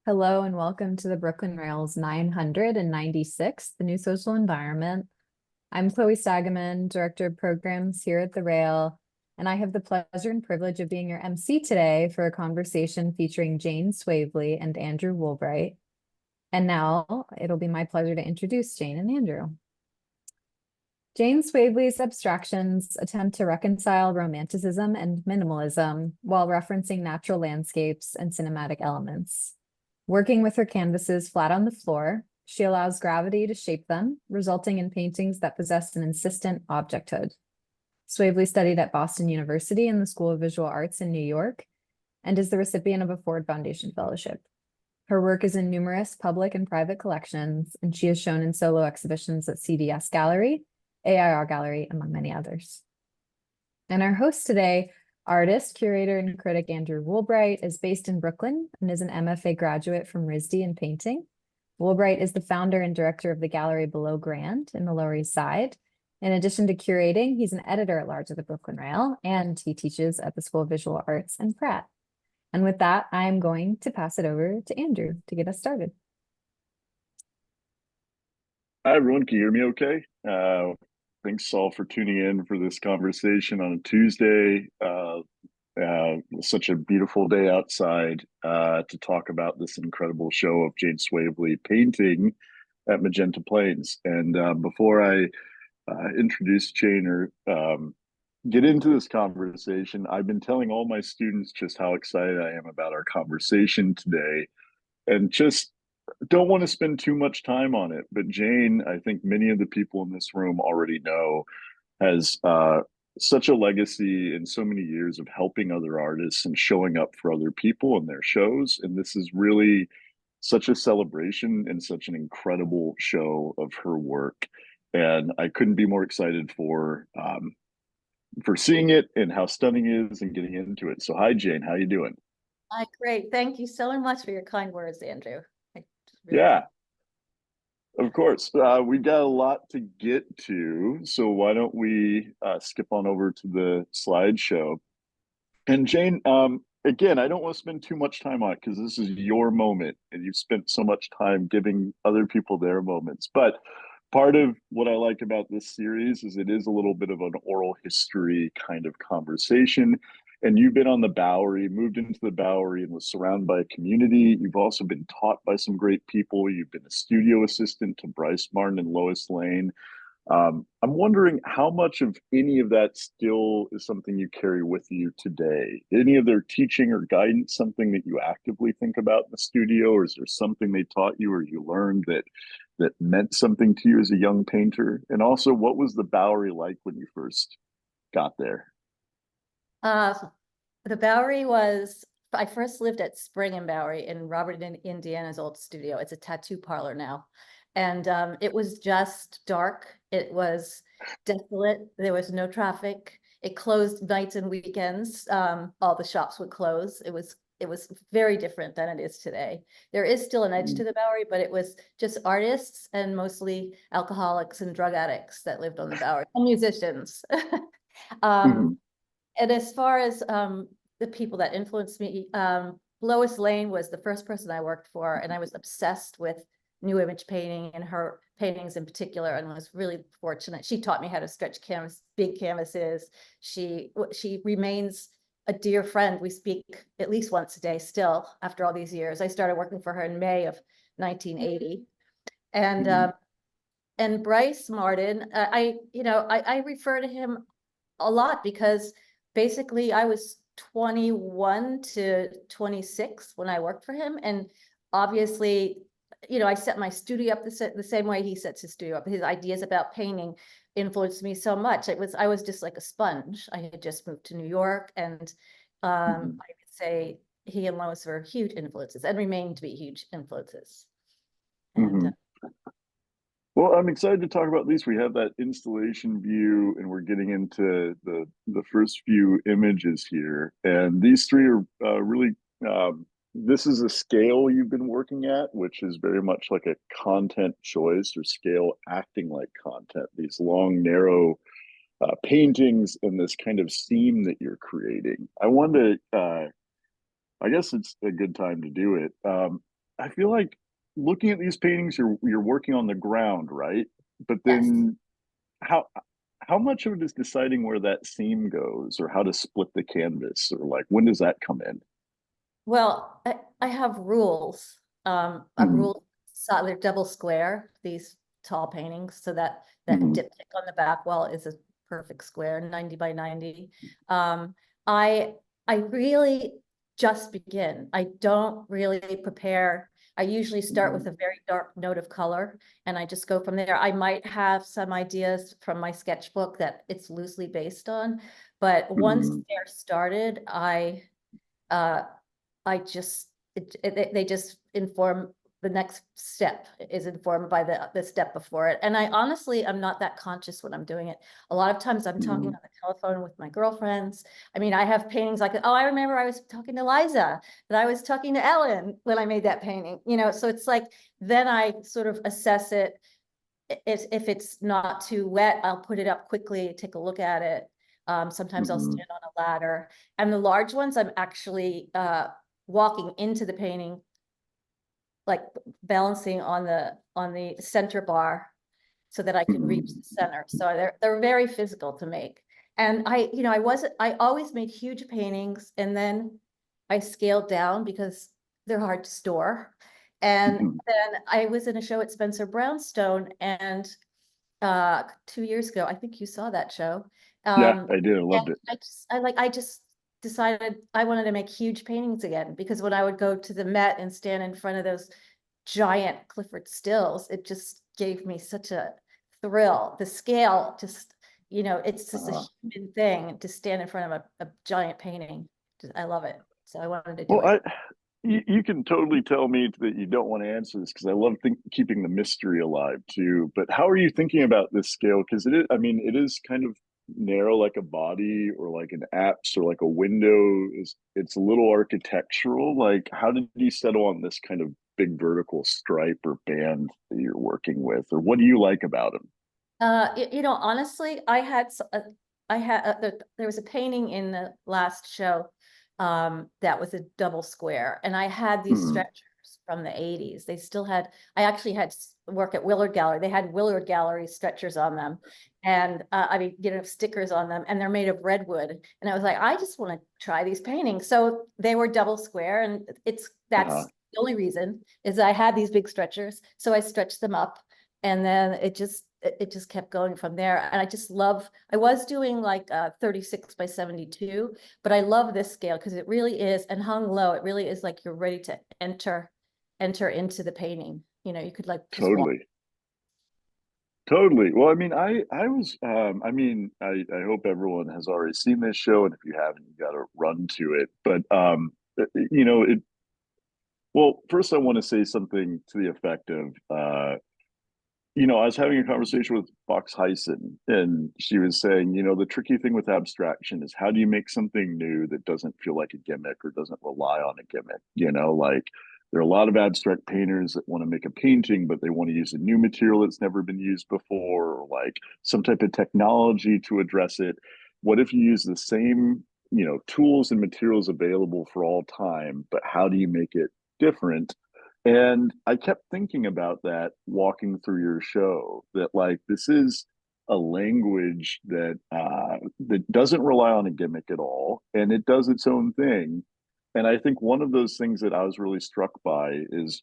Hello and welcome to the Brooklyn Rail's 996th, the New Social Environment. I'm Chloe Stagaman, Director of Programs here at the Rail, and I have the pleasure and privilege of being your MC today for a conversation featuring Jane Swavely and Andrew Woolbright. And now it'll be my pleasure to introduce Jane and Andrew. Jane Swavely's abstractions attempt to reconcile romanticism and minimalism while referencing natural landscapes and cinematic elements. Working with her canvases flat on the floor, she allows gravity to shape them, resulting in paintings that possess an insistent objecthood. Swavely studied at Boston University in the School of Visual Arts in New York and is the recipient of a Ford Foundation Fellowship. Her work is in numerous public and private collections, and she is shown in solo exhibitions at CDS Gallery, A.I.R Gallery, among many others. And our host today, artist, curator, and critic Andrew Woolbright, is based in Brooklyn and is an MFA graduate from RISD in painting. Woolbright is the founder and director of the gallery Below Grand in the Lower East Side. In addition to curating, he's an editor-at-large of the Brooklyn Rail, and he teaches at the School of Visual Arts and Pratt. And with that, I'm going to pass it over to Andrew to get us started. Hi, everyone. Can you hear me okay? Thanks all for tuning in for this conversation on a Tuesday. Such a beautiful day outside to talk about this incredible show of Jane Swavely painting at Magenta Plains. And before I introduce Jane or get into this conversation, I've been telling all my students just how excited I am about our conversation today, and just don't want to spend too much time on it. But Jane, I think many of the people in this room already know, has such a legacy and so many years of helping other artists and showing up for other people in their shows. And this is really such a celebration and such an incredible show of her work. And I couldn't be more excited for seeing it and how stunning it is and getting into it. So hi, Jane, how you doing? Hi, great. Thank you so much for your kind words, Andrew. Yeah, of course. We've got a lot to get to, so why don't we skip on over to the slideshow. And Jane, again, I don't want to spend too much time on it because this is your moment and you've spent so much time giving other people their moments. But part of what I like about this series is it is a little bit of an oral history kind of conversation. And you've been on the Bowery, moved into the Bowery and was surrounded by a community. You've also been taught by some great people. You've been a studio assistant to Bryce Martin and Lois Lane. I'm wondering how much of any of that still is something you carry with you today? Any of their teaching or guidance, something that you actively think about in the studio, or is there something they taught you or you learned that meant something to you as a young painter? And also, what was the Bowery like when you first got there? The Bowery was, I first lived at Spring and Bowery in Robert Indiana's old studio. It's a tattoo parlor now. And it was just dark. It was desolate. There was no traffic. It closed nights and weekends. All the shops would close. It was very different than it is today. There is still an edge to the Bowery, but it was just artists and mostly alcoholics and drug addicts that lived on the Bowery, and musicians. And as far as the people that influenced me, Lois Lane was the first person I worked for, and I was obsessed with new image painting and her paintings in particular, and was really fortunate. She taught me how to stretch canvas, big canvases. She remains a dear friend. We speak at least once a day still after all these years. I started working for her in May of 1980. And Bryce Martin, I refer to him a lot because basically I was 21 to 26 when I worked for him. And obviously, I set my studio up the same way he sets his studio up. His ideas about painting influenced me so much. I was just like a sponge. I had just moved to New York, and I would say he and Lois were huge influences and remain to be huge influences. And, well, I'm excited to talk about these. We have that installation view, and we're getting into the first few images here. And these three are really, this is a scale you've been working at, which is very much like a content choice or scale acting like content. These long, narrow paintings and this kind of theme that you're creating. I wanted to, I guess it's a good time to do it. I feel like looking at these paintings, you're working on the ground, right? But Yes. then how how much of it is deciding where that seam goes or how to split the canvas or like when does that come in? Well, I have rules. A Mhm, rule, so they're double square, these tall paintings, so that that mhm, diptych on the back wall is a perfect square, 90 by 90. Um, I I really just begin. I don't really prepare. I usually start with mhm, a very dark note of color and I just go from there. I might have some ideas from my sketchbook that it's loosely based on, but once mhm, they're started, uh they just inform the next step is informed by the step before it. And I honestly, I'm not that conscious when I'm doing it. A lot of times I'm talking mhm, on the telephone with my girlfriends. I mean, I have paintings like, oh, I remember I was talking to Liza, that I was talking to Ellen when I made that painting, so it's like, then I sort of assess it. If it's not too wet, I'll put it up quickly, take a look at it. Sometimes I'll mhm, stand on a ladder. And the large ones, I'm actually walking into the painting, like balancing on the center bar so that I can reach mhm. the center. So they're very physical to make. And I always made huge paintings and then I scaled down because they're hard to store. And Mhm. then I was in a show at Spencer Brownstone and 2 years ago, I think you saw that show. Yeah, Um, I did. I and loved it. I just decided I wanted to make huge paintings again because when I would go to the Met and stand in front of those giant Clifford stills, it just gave me such a thrill. The scale just, it's just a Uh, human thing to stand in front of a giant painting. I love it. So I wanted to do well, it. you can totally tell me that you don't want to answer this because I love keeping the mystery alive too. But how are you thinking about this scale? Because it is, I mean, it is kind of narrow like a body or like an apse or like a window. It's a little architectural. Like, how did you settle on this kind of big vertical stripe or band that you're working with, or what do you like about them? Honestly, there was a painting in the last show that was a double square, and I had these Hmm. stretchers from the 80s. They still had, I actually had work at Willard Gallery. They had Willard Gallery stretchers on them, and I mean, stickers on them, and they're made of redwood. And I was like, I just want to try these paintings. So they were double square, and that's Uh-huh. the only reason is I had these big stretchers, so I stretched them up and then it just kept going from there. And I was doing like 36 by 72, but I love this scale because it really is, and hung low, it really is like you're ready to enter into the painting. You could like just walk. Totally. Totally. Well, I mean, I was I mean, I hope everyone has already seen this show, and if you haven't, you got to run to it. But it well, first I want to say something to the effect of I was having a conversation with Fox Heisen, and she was saying, the tricky thing with abstraction is how do you make something new that doesn't feel like a gimmick or doesn't rely on a gimmick? Like there are a lot of abstract painters that want to make a painting, but they want to use a new material that's never been used before, or like some type of technology to address it. What if you use the same, tools and materials available for all time, but how do you make it different? And I kept thinking about that walking through your show, that like this is a language that doesn't rely on a gimmick at all, and it does its own thing. And I think one of those things that I was really struck by is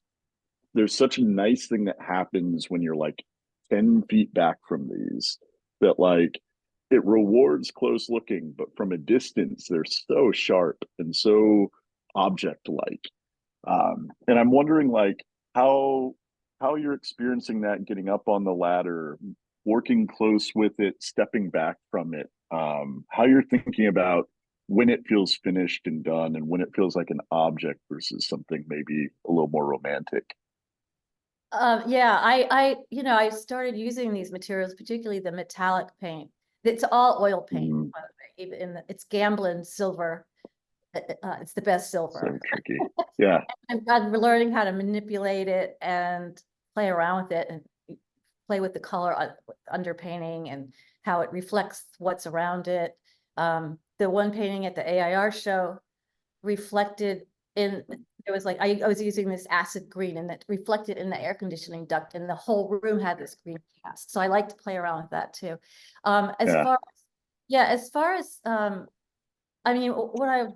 there's such a nice thing that happens when you're like 10 feet back from these, that like it rewards close looking, but from a distance, they're so sharp and so object like. And I'm wondering like how how you're experiencing that getting up on the ladder, working close with it, stepping back from it, how you're thinking about when it feels finished and done and when it feels like an object versus something maybe a little more romantic. Yeah, I started using these materials, particularly the metallic paint. It's all oil paint, Mm, by the way. It's Gamblin silver. It's the best so silver. tricky. Yeah. I'm learning how to manipulate it and play around with it and play with the color underpainting and how it reflects what's around it. The one painting at the A.I.R show reflected in it was like, I was using this acid green and that reflected in the air conditioning duct, and the whole room had this green cast. So I like to play around with that too. As far as, I mean, what I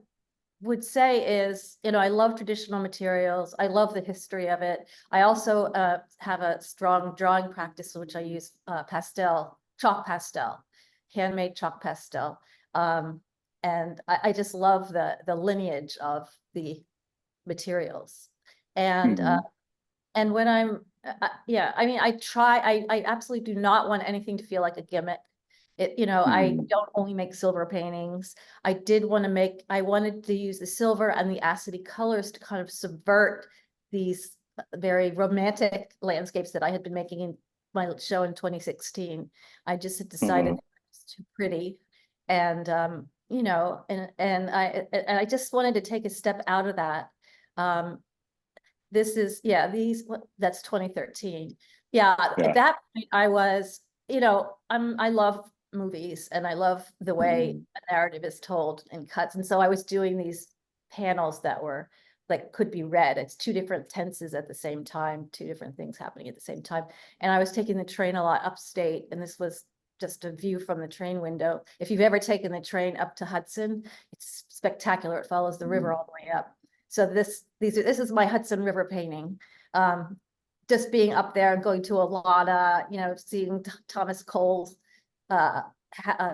would say is, I love traditional materials. I love the history of it. I also have a strong drawing practice, which I use chalk pastel, handmade chalk pastel. And I just love the lineage of the materials. And when I'm, I mean, I absolutely do not want anything to feel like a gimmick. I don't only make silver paintings. I wanted to use the silver and the acidy colors to kind of subvert these very romantic landscapes that I had been making in my show in 2016. I just had decided it was too pretty. And, I just wanted to take a step out of that. That's 2013. At that point I was, I love movies and I love the way a narrative is told in cuts. And so I was doing these panels that were like, could be read. It's two different tenses at the same time, two different things happening at the same time. And I was taking the train a lot upstate, and this was just a view from the train window. If you've ever taken the train up to Hudson, it's spectacular. It follows the river all the way up. So this is my Hudson River painting. Just being up there and going to a lot of, seeing Thomas Cole's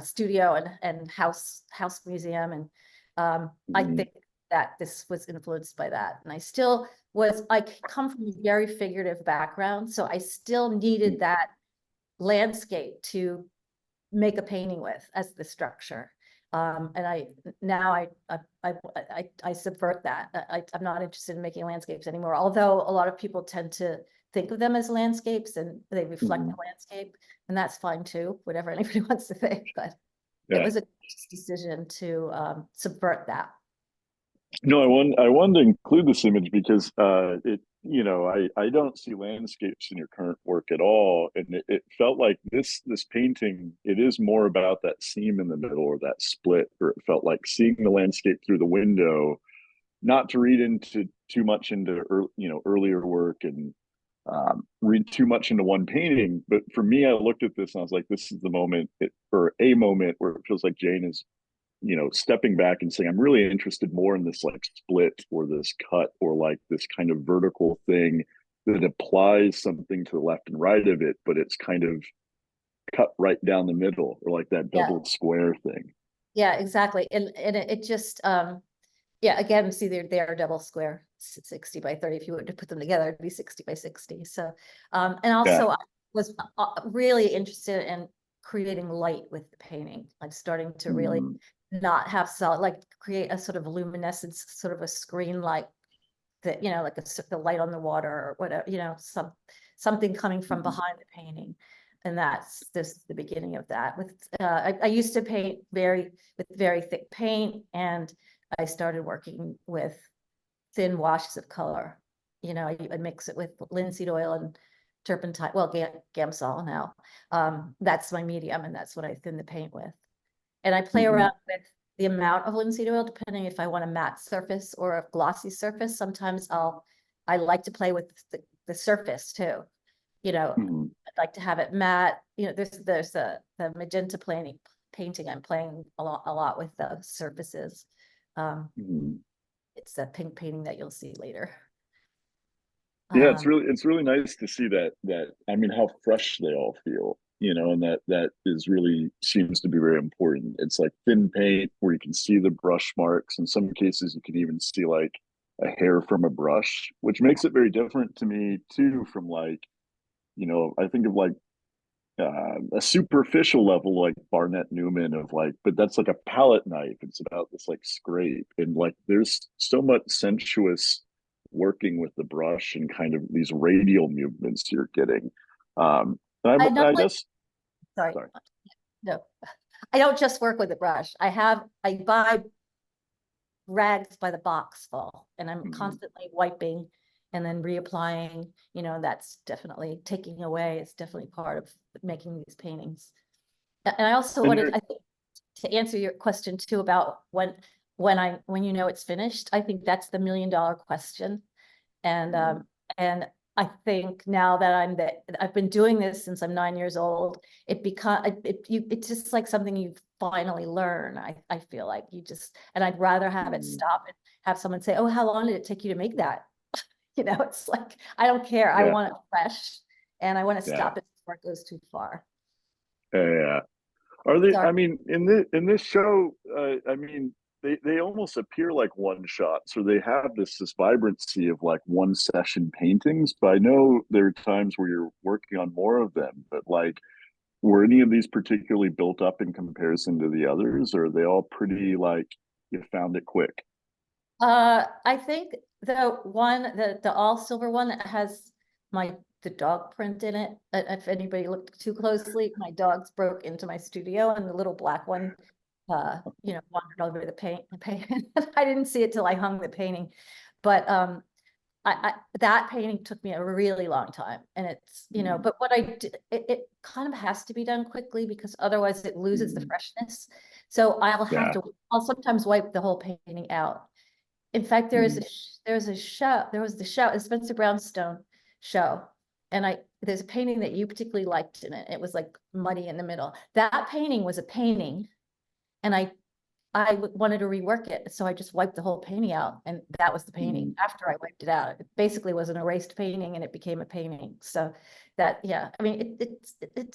studio and house museum. And I think that this was influenced by that. And I come from a very figurative background, so I still needed that landscape to make a painting with as the structure. And I subvert that. I'm not interested in making landscapes anymore, although a lot of people tend to think of them as landscapes and they reflect the landscape, and that's fine too, whatever anybody wants to think, but it was a decision to subvert that. No, I wanted to include this image because I don't see landscapes in your current work at all, and it felt like this painting, it is more about that seam in the middle or that split, or it felt like seeing the landscape through the window. Not to read into too much into earlier work and read too much into one painting, but for me, I looked at this and I was like, this is the moment, or a moment where it feels like Jane is stepping back and saying, I'm really interested more in this like split or this cut or like this kind of vertical thing that applies something to the left and right of it, but it's kind of cut right down the middle, or like that double square thing. Yeah, exactly. And it just, again, see, they're double square, 60 by 30. If you were to put them together, it'd be 60 by 60. So, and also I was really interested in creating light with the painting, like starting to really not have solid, like create a sort of luminescence, sort of a screen like that, like the light on the water or whatever, something coming from behind the painting. And this is the beginning of that. With I used to paint with very thick paint, and I started working with thin washes of color. I mix it with linseed oil and turpentine, well, Gamsol now. That's my medium, and that's what I thin the paint with. And I play around with the amount of linseed oil, depending if I want a matte surface or a glossy surface. Sometimes I like to play with the surface too. I'd like to have it matte. There's the Magenta painting. I'm playing a lot with the surfaces. It's a pink painting that you'll see later. Yeah, it's really nice to see that I mean, how fresh they all feel, and that is really seems to be very important. It's like thin paint where you can see the brush marks. In some cases, you can even see like a hair from a brush, which makes it very different to me too from like, I think of like a superficial level like Barnett Newman of like, but that's like a palette knife. It's about this like scrape, and like there's so much sensuous working with the brush and kind of these radial movements you're getting. I guess. Sorry. No, I don't just work with the brush. I buy rags by the box full, and I'm constantly wiping and then reapplying. That's definitely taking away. It's definitely part of making these paintings. And I also wanted, I think, to answer your question too about when when you know it's finished. I think that's the $1,000,000 question. And I think now that I've been doing this since I'm 9 years old, it's just like something you finally learn. I feel like and I'd rather have it stop and have someone say, oh, how long did it take you to make that? It's like, I don't care. I Yeah. want it fresh, and I want to Yeah. stop it before it goes too far. Yeah. Are they, Sorry. I mean, in this show, I mean, they almost appear like one shots, or they have this vibrancy of like one session paintings, but I know there are times where you're working on more of them, but like, were any of these particularly built up in comparison to the others, or are they all pretty like you found it quick? I think the all silver one that has the dog print in it. If anybody looked too closely, my dogs broke into my studio, and the little black one, wandered over the paint. I didn't see it till I hung the painting, but that painting took me a really long time, and it's but what I did, it kind of has to be done quickly because otherwise it loses the freshness. So I'll sometimes wipe the whole painting out. In fact, there was the show, a Spencer Brownstone show, and there's a painting that you particularly liked in it. It was like muddy in the middle. That painting was a painting, and I wanted to rework it, so I just wiped the whole painting out, and that was the painting. After I wiped it out, it basically was an erased painting, and it became a painting. So that, yeah, I mean,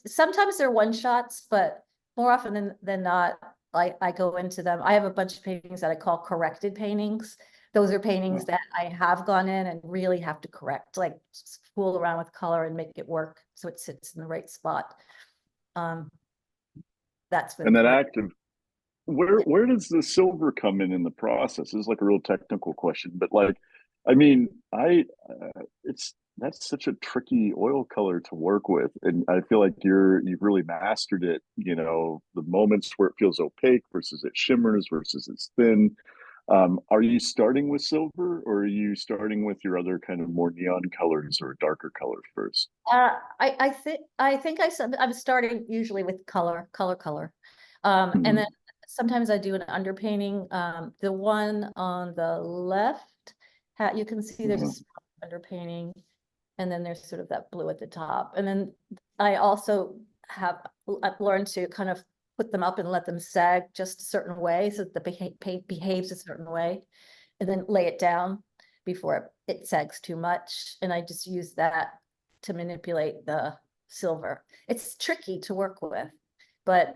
sometimes they're one shots, but more often than not, I go into them. I have a bunch of paintings that I call corrected paintings. Those are paintings that I have gone in and really have to correct, like just fool around with color and make it work so it sits in the right spot. That's And that active, where does the silver come in the process? This is like a real technical question, but like, I mean, that's such a tricky oil color to work with, and I feel like you've really mastered it. The moments where it feels opaque versus it shimmers versus it's thin. Are you starting with silver, or are you starting with your other kind of more neon colors or darker colors first? I think I'm starting usually with color. And then sometimes I do an underpainting. The one on the left, you can see there's a underpainting, and then there's sort of that blue at the top. And then I also I've learned to kind of put them up and let them sag just a certain way so that the paint behaves a certain way, and then lay it down before it sags too much. And I just use that to manipulate the silver. It's tricky to work with, but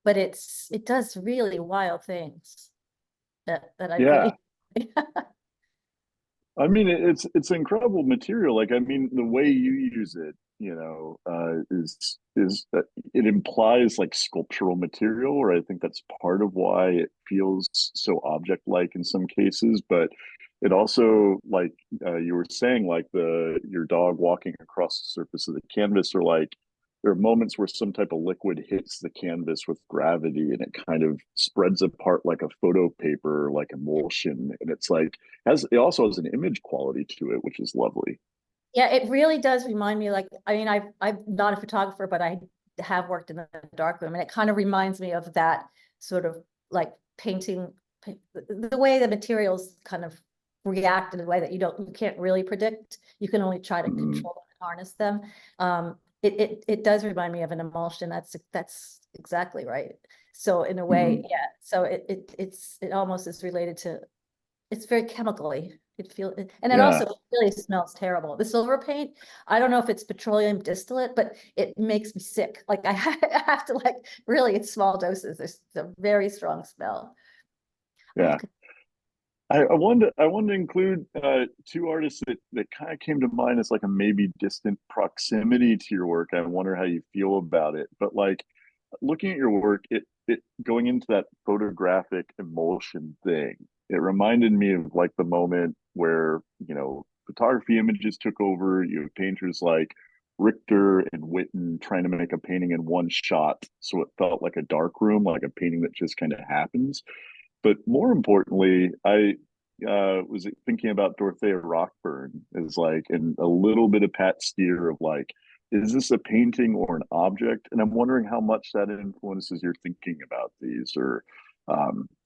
but it does really wild things that I really. I mean, it's incredible material. Like, I mean, the way you use it, is it implies like sculptural material, or I think that's part of why it feels so object-like in some cases. But it also, like you were saying, like your dog walking across the surface of the canvas, or like there are moments where some type of liquid hits the canvas with gravity and it kind of spreads apart like a photo paper, like emulsion, and it's like it also has an image quality to it, which is lovely. Yeah, it really does remind me, like, I mean, I'm not a photographer, but I have worked in the darkroom, and it kind of reminds me of that sort of like painting, the way the materials kind of react in a way that you can't really predict. You can only try to control and harness them. It does remind me of an emulsion. That's exactly right. So in a way, yeah. So it almost is related to. It's very chemically. And it also really smells terrible. The silver paint, I don't know if it's petroleum distillate, but it makes me sick. Like I have to really in small doses. There's a very strong smell. Yeah. I wanted to include two artists that kind of came to mind as like a maybe distant proximity to your work. I wonder how you feel about it. But like looking at your work, it going into that photographic emulsion thing, it reminded me of like the moment where photography images took over. You have painters like Richter and Witten trying to make a painting in one shot, so it felt like a dark room, like a painting that just kind of happens. But more importantly, I was thinking about Dorothea Rockburn as like, and a little bit of Pat Steer of like, is this a painting or an object? And I'm wondering how much that influences your thinking about these, or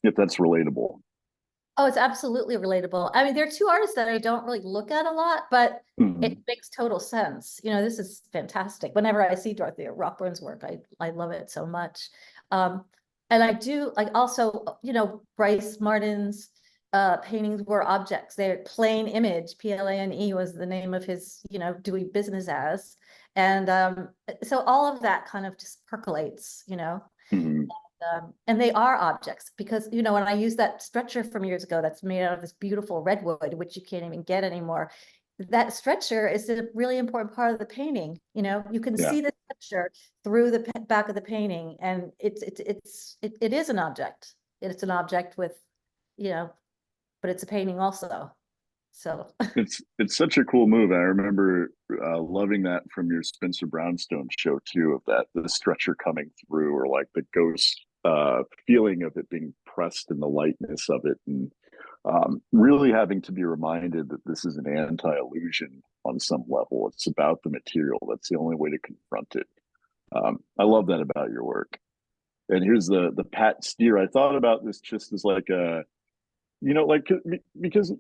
if that's relatable. Oh, it's absolutely relatable. I mean, there are two artists that I don't really look at a lot, but it makes total sense. You know, this is fantastic. Whenever I see Dorothea Rockburn's work, I love it so much. And I do like also, you know, Bryce Martin's paintings were objects. They're plain image. Plane was the name of his, you know, doing business as. And so all of that kind of just percolates, you know. And they are objects because, you know, when I use that stretcher from years ago that's made out of this beautiful redwood, which you can't even get anymore, that stretcher is a really important part of the painting. You know, you can see the stretcher through the back of the painting, and it is an object. It's an object with, you know, but it's a painting also. So it's such a cool move. I remember loving that from your Spencer Brownstone show too, of that the stretcher coming through, or like the ghost feeling of it being pressed in the lightness of it, and really having to be reminded that this is an anti-illusion on some level. It's about the material. That's the only way to confront it. I love that about your work. And here's the Pat Steer. I thought about this just as like a, you know, like because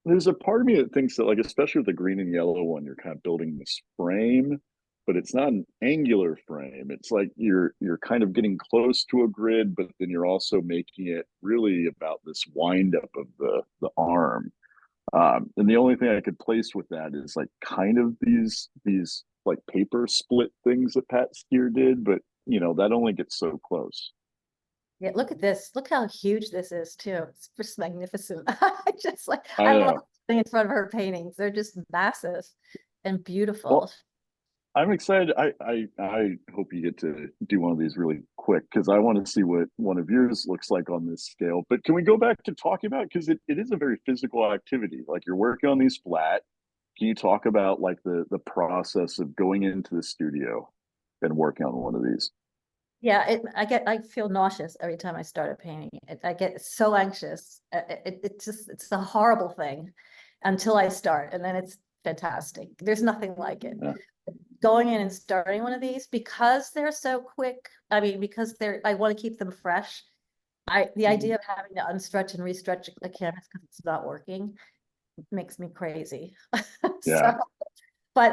there's a part of me that thinks that, like, especially with the green and yellow one, you're kind of building this frame, but it's not an angular frame. It's like you're kind of getting close to a grid, but then you're also making it really about this wind up of the arm. And the only thing I could place with that is like kind of these like paper split things that Pat Steer did, but you know, that only gets so close. yeah, look at this. Look how huge this is too. It's just magnificent. I just like, I I love know. sitting in front of her paintings. They're just massive and beautiful. Well, I'm excited. I hope you get to do one of these really quick, because I want to see what one of yours looks like on this scale. But can we go back to talking about, because it is a very physical activity. Like, you're working on these flat. Can you talk about like the process of going into the studio and working on one of these? Yeah, I feel nauseous every time I start a painting. I get so anxious. It's a horrible thing until I start, and then it's fantastic. There's nothing like it. Yeah. Going in and starting one of these, because they're so quick. I mean, because I want to keep them fresh. The idea of having to unstretch and restretch a canvas because it's not working makes me crazy. Yeah. So, but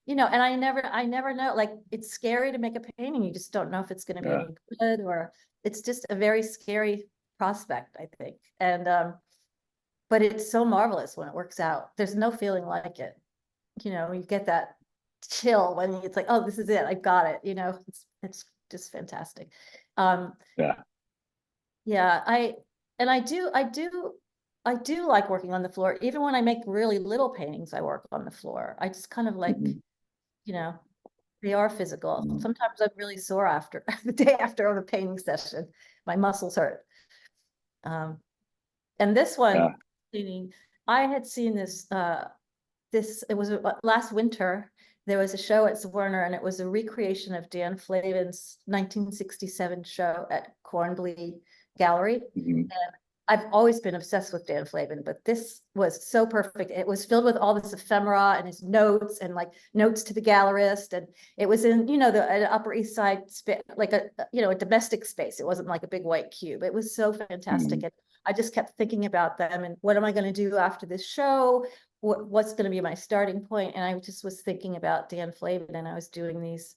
you know, and I never know, like, it's scary to make a painting. You just don't know if it's going to be Yeah. any good, or it's just a very scary prospect, I think. And but it's so marvelous when it works out. There's no feeling like it. You know, you get that chill when it's like, oh, this is it, I got it. You know, it's just fantastic. Yeah. Yeah, I do like working on the floor. Even when I make really little paintings, I work on the floor. I just kind of like, you know, they are physical. Sometimes I'm really sore after the day after a painting session. My muscles hurt. And this one, painting, I had seen this, it was last winter. There was a show at Werner, and it was a recreation of Dan Flavin's 1967 show at Cornblee Gallery. And I've always been obsessed with Dan Flavin, but this was so perfect. It was filled with all this ephemera and his notes, and like notes to the gallerist. And it was in, you know, the Upper East Side, like a, you know, a domestic space. It wasn't like a big white cube. It was so fantastic. And I just kept thinking about them and what am I going to do after this show? What's going to be my starting point? And I just was thinking about Dan Flavin, and I was doing these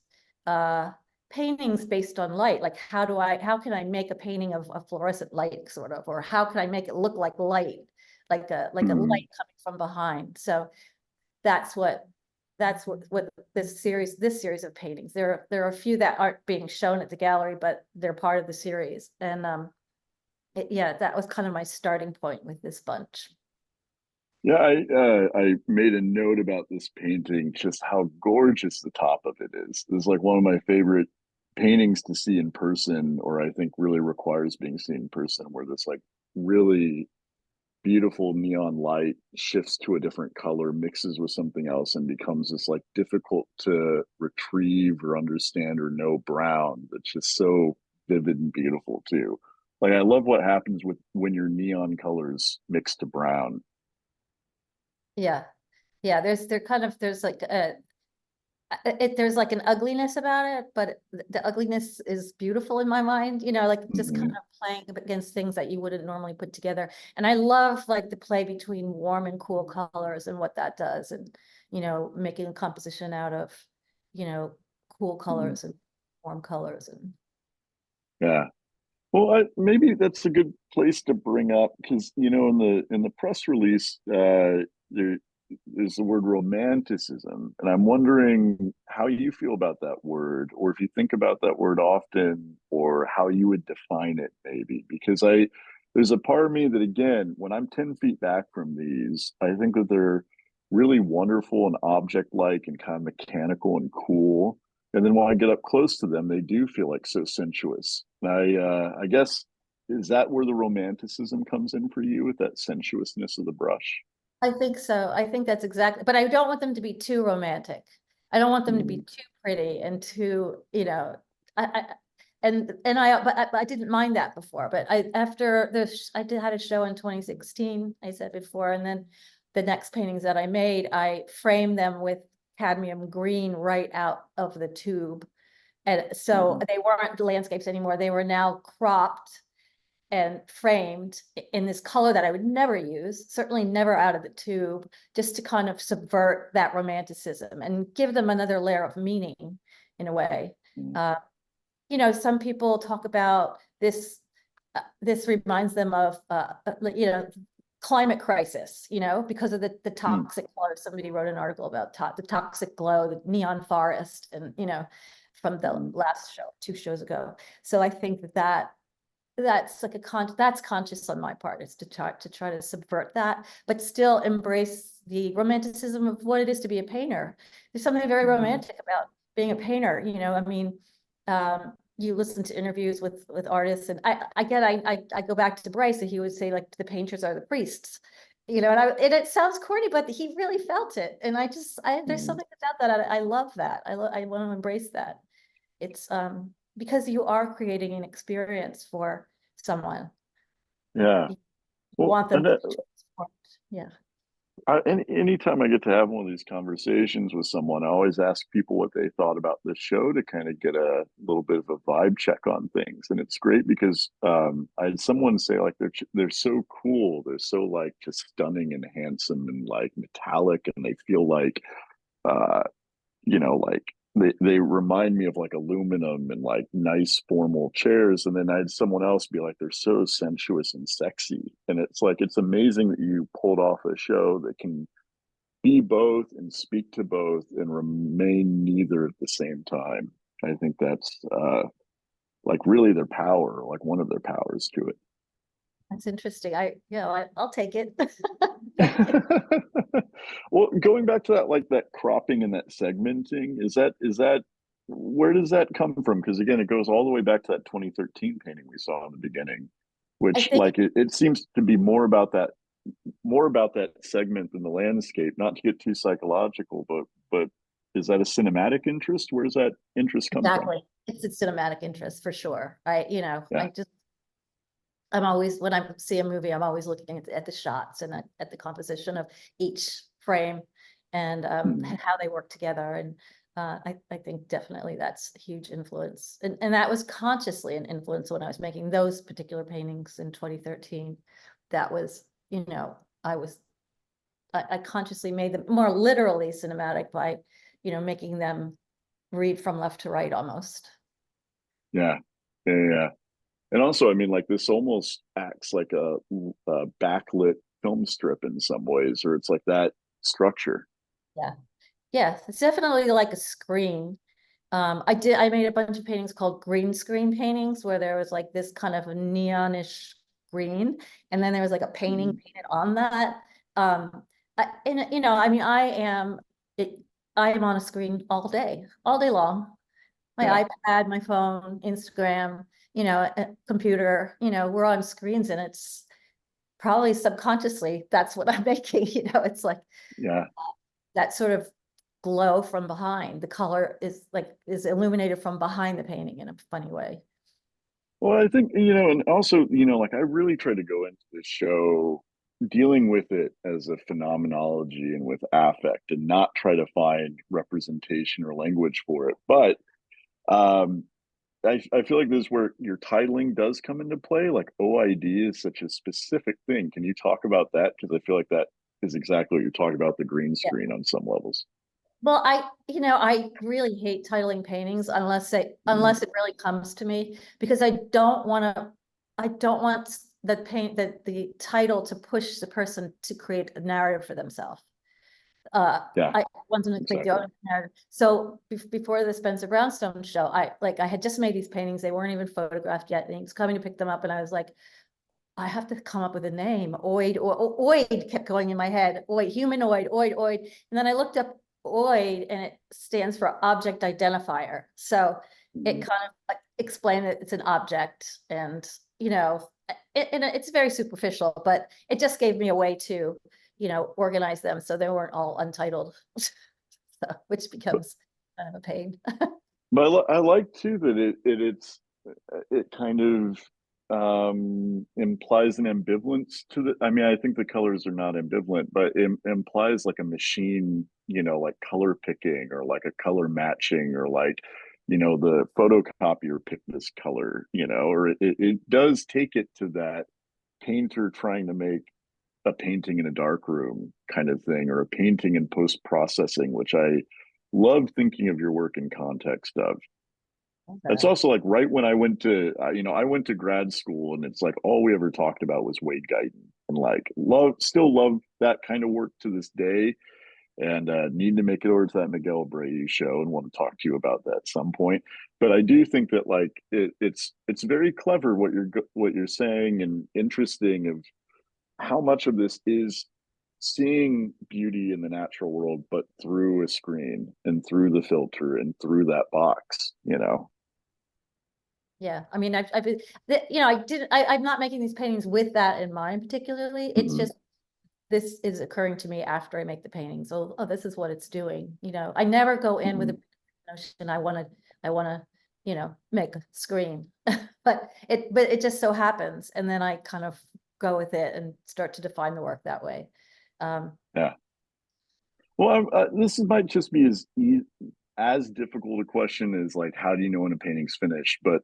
paintings based on light. Like, how can I make a painting of a fluorescent light, sort of, or how can I make it look like light, like a light coming from behind? So that's what this series of paintings. There are a few that aren't being shown at the gallery, but they're part of the series. And yeah, that was kind of my starting point with this bunch. Yeah, I made a note about this painting, just how gorgeous the top of it is. It's like one of my favorite paintings to see in person, or I think really requires being seen in person, where this like really beautiful neon light shifts to a different color, mixes with something else, and becomes this like difficult to retrieve or understand or know brown that's just so vivid and beautiful too. Like, I love what happens with when your neon colors mix to brown. Yeah. Yeah, there's like there's like an ugliness about it, but the ugliness is beautiful in my mind, you know, like just kind of playing against things that you wouldn't normally put together. And I love like the play between warm and cool colors and what that does, and, you know, making a composition out of, you know, cool colors and warm colors. And Yeah. Well, maybe that's a good place to bring up, because in the press release, there's the word romanticism, and I'm wondering how you feel about that word, or if you think about that word often, or how you would define it, maybe. Because there's a part of me that, again, when I'm 10 feet back from these, I think that they're really wonderful and object-like and kind of mechanical and cool. And then when I get up close to them, they do feel like so sensuous. I guess, is that where the romanticism comes in for you, with that sensuousness of the brush? I think so. I think that's exactly, but I don't want them to be too romantic. I don't want them to be too pretty and too, you know, but I didn't mind that before. But after I had a show in 2016, I said before, and then the next paintings that I made, I framed them with cadmium green right out of the tube. And so they weren't landscapes anymore. They were now cropped and framed in this color that I would never use, certainly never out of the tube, just to kind of subvert that romanticism and give them another layer of meaning in a way. You know, some people talk about this, this reminds them of, you know, climate crisis, you know, because of the toxic glow. Somebody wrote an article about the toxic glow, the neon forest, and, you know, from the last show, 2 shows ago. So I think that's like that's conscious on my part, is to try to subvert that, but still embrace the romanticism of what it is to be a painter. There's something very romantic about being a painter, you know. I mean, you listen to interviews with artists, and I go back to Bryce, and he would say, like, the painters are the priests, you know, and it sounds corny, but he really felt it. And there's something about that. I love that. I want to embrace that. It's because you are creating an experience for someone. Yeah. You Well, want them to be transformed. Yeah. Anytime I get to have one of these conversations with someone, I always ask people what they thought about the show, to kind of get a little bit of a vibe check on things. And it's great because I had someone say, like, they're so cool, they're so, like, just stunning and handsome and, like, metallic, and they feel like like they remind me of, like, aluminum and, like, nice formal chairs. And then I had someone else be like, they're so sensuous and sexy. And it's like, it's amazing that you pulled off a show that can be both and speak to both and remain neither at the same time. I think that's like really their power, like one of their powers to it. That's interesting. I'll take it. Well, going back to that, like, that cropping and that segmenting, is that where does that come from? Because, again, it goes all the way back to that 2013 painting we saw in the beginning, I which, think like, it seems to be more about that segment than the landscape. Not to get too psychological, but is that a cinematic interest? Where does that interest come from? exactly. It's a cinematic interest for sure. Yeah. I'm always, when I see a movie, I'm always looking at the shots and at the composition of each frame, and how they work together. And I think definitely that's a huge influence. And that was consciously an influence when I was making those particular paintings in 2013. That was, you know, I consciously made them more literally cinematic by, you know, making them read from left to right almost. Yeah. Yeah. And also, I mean, like, this almost acts like a backlit film strip in some ways, or it's like that structure. Yeah. Yes, it's definitely like a screen. I made a bunch of paintings called green screen paintings, where there was like this kind of a neonish green, and then there was like a painting painted on that. And you know, I mean, I am on a screen all day long. My iPad, my phone, Instagram, you know, computer, you know, we're on screens, and it's probably subconsciously that's what I'm making. You know, it's like Yeah. that sort of glow from behind. The color is illuminated from behind the painting in a funny way. Well, I think, and also, like, I really try to go into the show dealing with it as a phenomenology and with affect and not try to find representation or language for it. But I feel like this is where your titling does come into play. Like OID is such a specific thing. Can you talk about that? Because I feel like that is exactly what you're talking about, the green screen on some levels. Well, I really hate titling paintings unless it really comes to me, because I don't want the title to push the person to create a narrative for themselves. Yeah, I want them to create their own narrative. So before the Spencer Brownstone show, I had just made these paintings. They weren't even photographed yet. And he was coming to pick them up, and I was like, I have to come up with a name. Oid kept going in my head. Oid, humanoid, oid. And then I looked up OID, and it stands for object identifier. So it kind of explained that it's an object, and it's very superficial, but it just gave me a way to organize them so they weren't all untitled, so, which becomes kind of a pain. But I like too that it kind of implies an ambivalence to the. I mean, I think the colors are not ambivalent, but it implies like a machine, like color picking or like a color matching or like, the photocopier picked this color, or it does take it to that painter trying to make a painting in a dark room kind of thing, or a painting in post processing, which I love thinking of your work in context of. It's also like right when I went to, I went to grad school, and it's like all we ever talked about was Wade Guyton, and like still love that kind of work to this day, and need to make it over to that Miguel Brady show and want to talk to you about that at some point. But I do think that like it's very clever what you're saying, and interesting of how much of this is seeing beauty in the natural world, but through a screen and through the filter and through that box. Yeah, I mean, I'm not making these paintings with that in mind particularly. It's just, this is occurring to me after I make the painting. So, this is what it's doing. I never go in with a notion I want to make a screen, but it just so happens, and then I kind of go with it and start to define the work that way. Yeah. Well, this might just be as difficult a question as like, how do you know when a painting's finished? But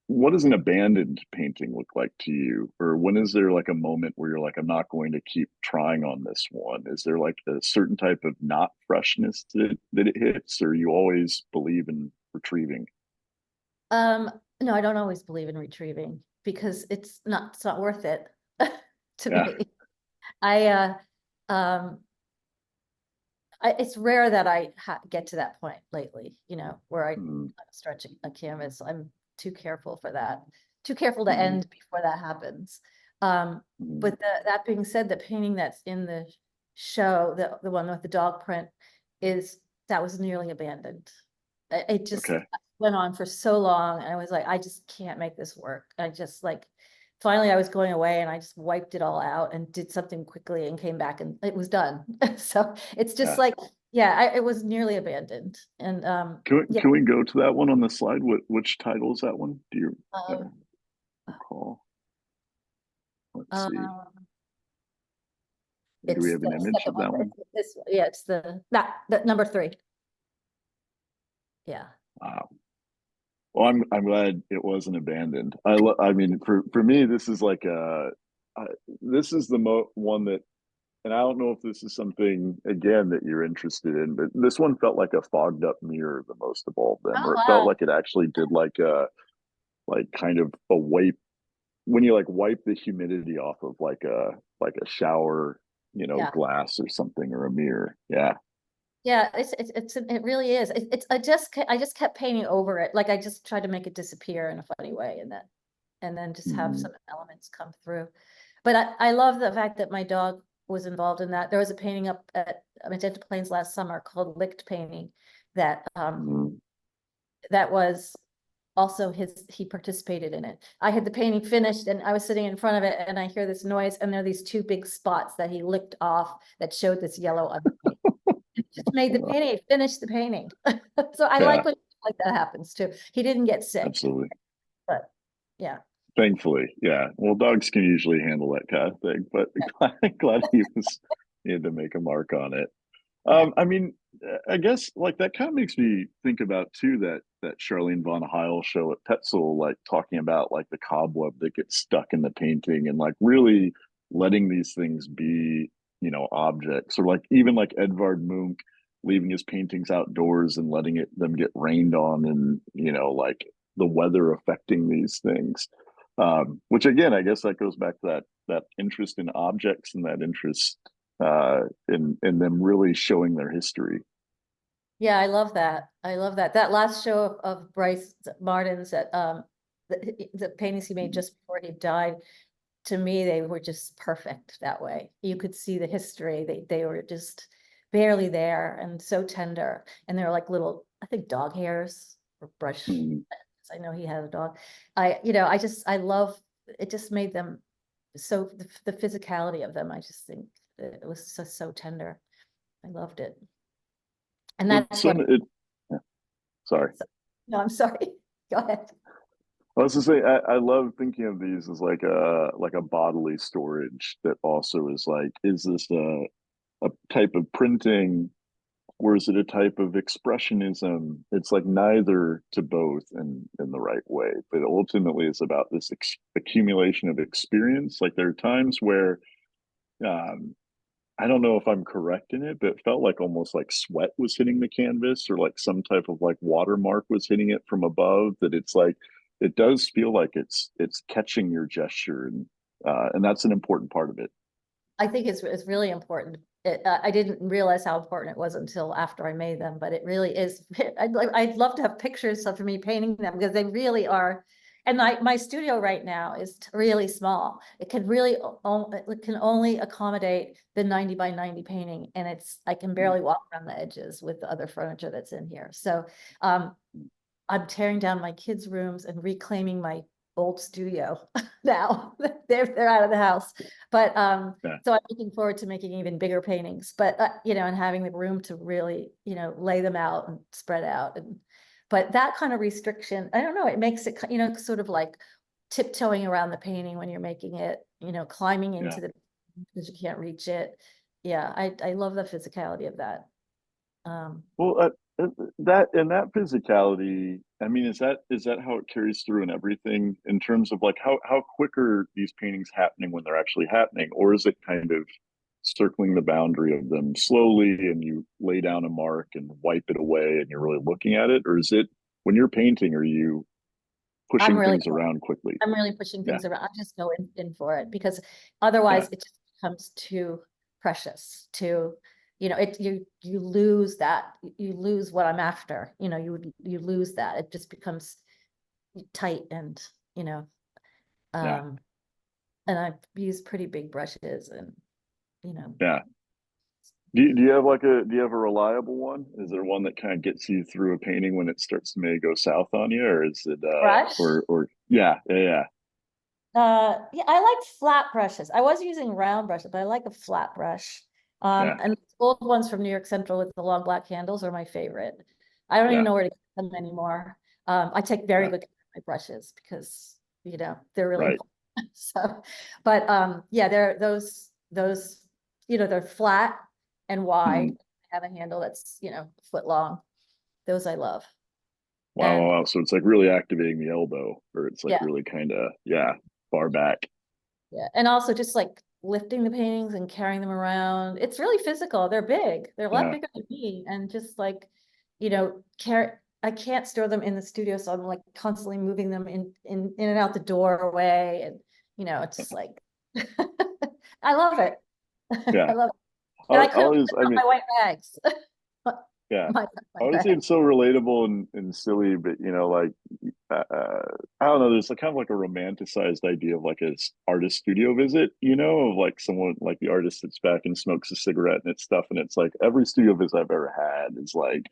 what does an abandoned painting look like to you? Or when is there like a moment where you're like, I'm not going to keep trying on this one? Is there like a certain type of not freshness that it hits, or you always believe in retrieving? No, I don't always believe in retrieving, because it's not worth it to me. It's rare that I get to that point lately, where I stretch a canvas. I'm too careful for that. Too careful to end before that happens. But that being said, the painting that's in the show, the one with the dog print, that was nearly abandoned. It just went on for so long, and I was like, I just can't make this work. I just finally I was going away, and I just wiped it all out and did something quickly and came back, and it was done. So it's just it was nearly abandoned. And can we go to that one on the slide? Which title is that one? Do you recall? Let's see. Do we have an image of that one? It's the number 3. Yeah. Wow. Well, I'm glad it wasn't abandoned. I mean, for me, this is like this is the one that, and I don't know if this is something again that you're interested in, but this one felt like a fogged up mirror the most of all of them, where it felt like it actually did like kind of a wipe, when you like wipe the humidity off of like a shower, glass or something, or a mirror. Yeah. Yeah, it really is. I just kept painting over it. Like I just tried to make it disappear in a funny way, and then just have some elements come through. But I love the fact that my dog was involved in that. There was a painting up at Magenta Plains last summer called Licked Painting that that was also he participated in it. I had the painting finished, and I was sitting in front of it, and I hear this noise, and there are these 2 big spots that he licked off that showed this yellow underpaint. Just made the painting, finished the painting. So I like when like that happens too. He didn't get sick. Absolutely. But yeah. Thankfully, yeah. Well, dogs can usually handle that kind of thing, but glad he had to make a mark on it. Yeah. I mean, I guess like that kind of makes me think about too that Charlene von Heil show at Petzel, like talking about like the cobweb that gets stuck in the painting and like really letting these things be, objects, or like even like Edvard Munch leaving his paintings outdoors and letting them get rained on, and like the weather affecting these things. Which again, I guess that goes back to that interest in objects and that interest in them really showing their history. Yeah, I love that. I love that. That last show of Bryce Martin's that the paintings he made just before he died, to me, they were just perfect that way. You could see the history. They were just barely there and so tender. And they're like little, I think, dog hairs or brush. Mm. I know he had a dog. I love it, just made them so the physicality of them, I just think it was so tender. I loved it. And that's what Yeah. Sorry. no, I'm sorry. Go ahead. I was to say I love thinking of these as like a bodily storage that also is like, is this a type of printing, or is it a type of expressionism? It's like neither to both in the right way, but ultimately it's about this accumulation of experience. Like there are times where I don't know if I'm correct in it, but it felt like almost like sweat was hitting the canvas, or like some type of like watermark was hitting it from above. That it's like it does feel like it's catching your gesture, and that's an important part of it. I think it's really important. I didn't realize how important it was until after I made them, but it really is. I'd love to have pictures of me painting them, because they really are. And my studio right now is really small. It can only accommodate the 90 by 90 painting, and I can barely walk around the edges with the other furniture that's in here. So I'm tearing down my kids' rooms and reclaiming my old studio now. They're out of the house. But Yeah. so I'm looking forward to making even bigger paintings, but and having the room to really, lay them out and spread out. But that kind of restriction, I don't know, it makes it, sort of like tiptoeing around the painting when you're making it, climbing into Yeah. because you can't reach it. Yeah, I love the physicality of that. Well, that physicality, I mean, is that how it carries through in everything, in terms of like how quick are these paintings happening when they're actually happening, or is it kind of circling the boundary of them slowly, and you lay down a mark and wipe it away and you're really looking at it, or is it when you're painting, are you pushing things around quickly? I'm really pushing Yeah. things around. I just go in for it, because otherwise it just becomes too precious to, you lose that, you lose what I'm after, you lose that. It just becomes tight and, Yeah. and I've used pretty big brushes and, Yeah. Do you have a reliable one? Is there one that kind of gets you through a painting when it starts to maybe go south on you, or is it brush. or yeah. Yeah, I like flat brushes. I was using round brushes, but I like a flat brush. Yeah. And old ones from New York Central with the long black handles are my favorite. I don't even know where to get them anymore. I take very good care of my brushes, because they're really Right. important. So, but yeah, they're those they're flat and wide. Mhm. Have a handle that's a foot long. Those I love. Wow, And wow, wow. So it's like really activating the elbow, or it's like yeah, really kind of, far back. yeah, and also just like lifting the paintings and carrying them around. It's really physical. They're big. They're a lot Yeah. bigger than me. And just like, I can't store them in the studio, so I'm like constantly moving them in and out the doorway. And it's just like I love it. I Yeah. love it. And I couldn't Always, live I out mean, my white bags. yeah. My Honestly, bag. it's so relatable and silly, but like I don't know. There's kind of like a romanticized idea of like an artist studio visit, of like someone like the artist sits back and smokes a cigarette and it's stuff, and it's like every studio visit I've ever had is like,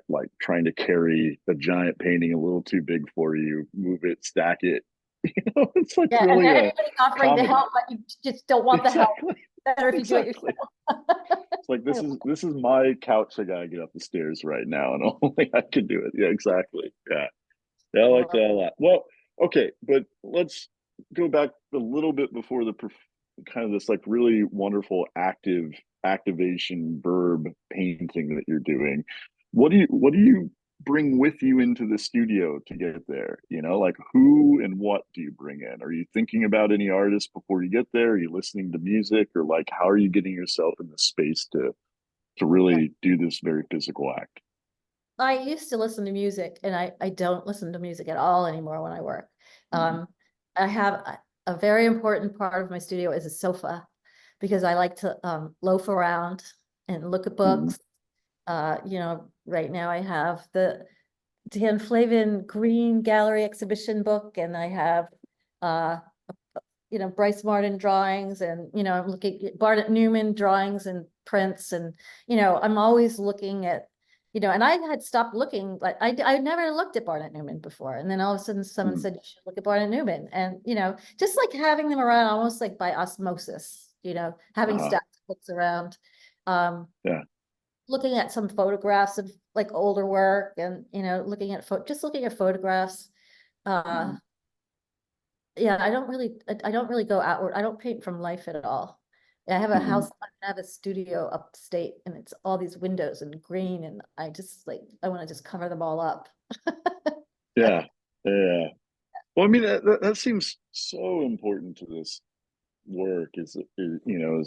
like trying to carry a giant painting a little too big for you, move it, stack it. It's like Yeah, and really a everybody's offering to comedy. help, but you just don't want the help. Exactly. Better if you do it Exactly. yourself. It's like this is my couch. I gotta get up the stairs right now, and only I can do it. Yeah, exactly. Yeah, I like that a lot. Well, Okay, but let's go back a little bit before the kind of this like really wonderful activation verb painting that you're doing. What do you bring with you into the studio to get there? You know, like who and what do you bring in? Are you thinking about any artists before you get there? Are you listening to music, or like how are you getting yourself in the space to really do this very physical act? I used to listen to music, and I don't listen to music at all anymore when I work. Mhm. I have a very important part of my studio is a sofa, because I like to loaf around and look at Mhm. books. Right now I have the Dan Flavin Green Gallery exhibition book, and I have uh Bryce Martin drawings, and I'm looking at Barnett Newman drawings and prints, and I'm always looking at, and I had stopped looking, but I never looked at Barnett Newman before, and then all of a sudden someone Mhm. said you should look at Barnett Newman, and just like having them around almost like by osmosis, having Uh-huh. stacks of books around, um, Yeah. looking at some photographs of like older work, and looking at just looking at photographs. Uh, Mhm. yeah, I don't really go outward. I don't paint from life at all. I have a Mhm. house, I have a studio upstate, and it's all these windows and green, and I want to just cover them all up. Yeah. Yeah. Well, I mean, that seems so important to this work is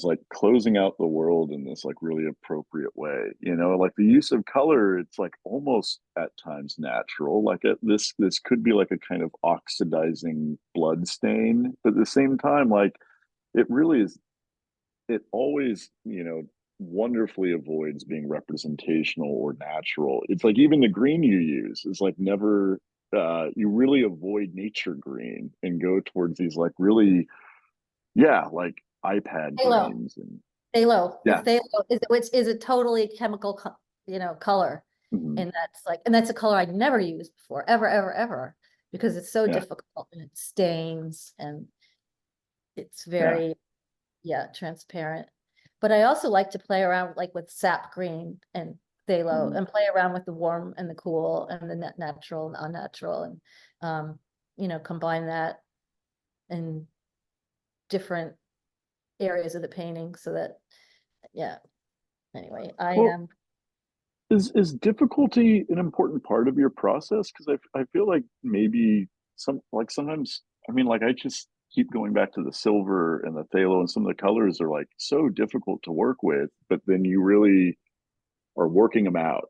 like closing out the world in this like really appropriate way. Like the use of color, it's like almost at times natural. Like this could be like a kind of oxidizing blood stain, but at the same time, like it really is. It always, wonderfully avoids being representational or natural. It's like even the green you use is like never. You really avoid nature green and go towards these like really, yeah, like iPad Phthalo, greens and phthalo, the yeah. phthalo is, which is a totally chemical, color. Mhm. And that's a color I'd never used before, ever, ever, ever, because it's so Yeah, difficult, and it stains, and it's yeah. very, yeah, transparent. But I also like to play around like with sap green and phthalo, Mhm. and play around with the warm and the cool and the natural and unnatural, and combine that in different areas of the painting, so that, yeah. Anyway, I Well, am. is difficulty an important part of your process? Because I feel like maybe sometimes, I mean, like I just keep going back to the silver and the phthalo, and some of the colors are like so difficult to work with, but then you really are working them out.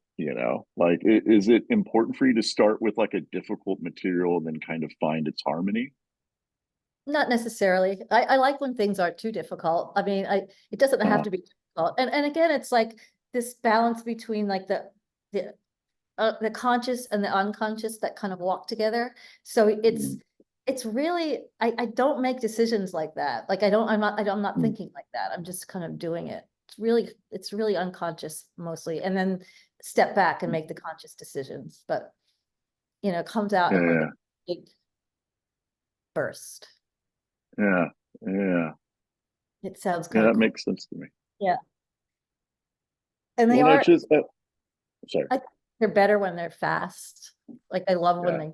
Like is it important for you to start with like a difficult material and then kind of find its harmony? Not necessarily. I like when things aren't too difficult. I mean, it doesn't have Uh, to be difficult. And again, it's like this balance between like the conscious and the unconscious that kind of walk together. So mm, it's really, I don't make decisions like that. Like I'm not mm, thinking like that. I'm just kind of doing it. It's really unconscious mostly. And then step back and mm. make the conscious decisions. But it comes out in like a Yeah, big burst. yeah, yeah, It sounds yeah. kind of That cool. makes sense to me. Yeah. And they Well, I are, just sorry. I think they're better when they're fast. Like I love when Yeah, they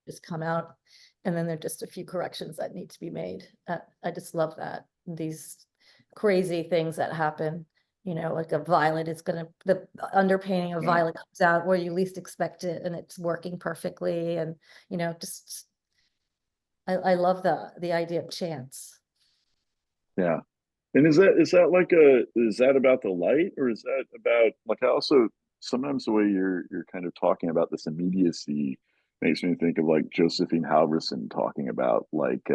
just come out, and then there are just a few corrections that need to be made. I just love that. These crazy things that happen, like a violet is the underpainting of yeah, violet comes out where you least expect it, and it's working perfectly. And, just, I love the idea of chance. yeah. And is that about the light, or is that about like I also sometimes the way you're kind of talking about this immediacy makes me think of like Josephine Halverson talking about like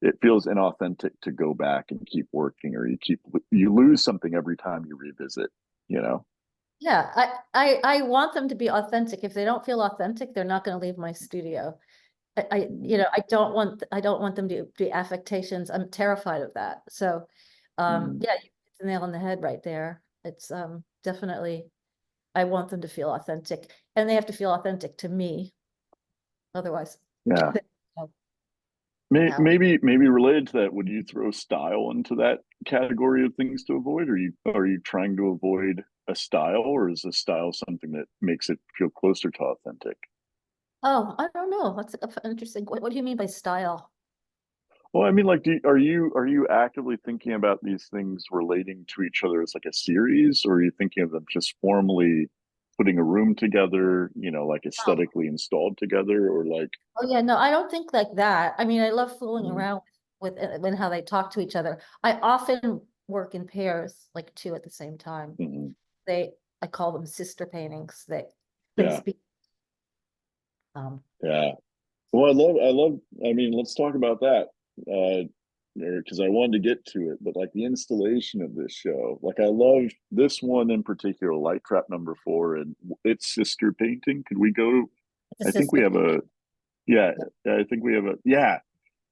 it feels inauthentic to go back and keep working, or you lose something every time you revisit, you know? Yeah, I want them to be authentic. If they don't feel authentic, they're not going to leave my studio. Mm, I don't want them to be affectations. I'm terrified of that. So, mm, yeah, you hit the nail on the head right there. It's definitely, I want them to feel authentic, and they have to feel authentic to me. Otherwise, yeah. oh, May- no. Maybe maybe related to that, would you throw style into that category of things to avoid? Are you trying to avoid a style, or is a style something that makes it feel closer to authentic? Oh, I don't know. That's interesting. What do you mean by style? Well, I mean, like, are you actively thinking about these things relating to each other as like a series, or are you thinking of them just formally putting a room together, like Oh, aesthetically installed together, or like, oh yeah, no, I don't think like that. I mean, I love fooling mm, around with when how they talk to each other. I often work in pairs, like two at the same time. mm, They, I call them sister paintings. They yeah, speak. Um, yeah. Well, I love. I mean, let's talk about that. Because I wanted to get to it, but like the installation of this show, like I love this one in particular, Light Trap number 4, and its sister painting. Could we go? it's I a think we sister have painting. a yeah. Yeah. I think we have a yeah.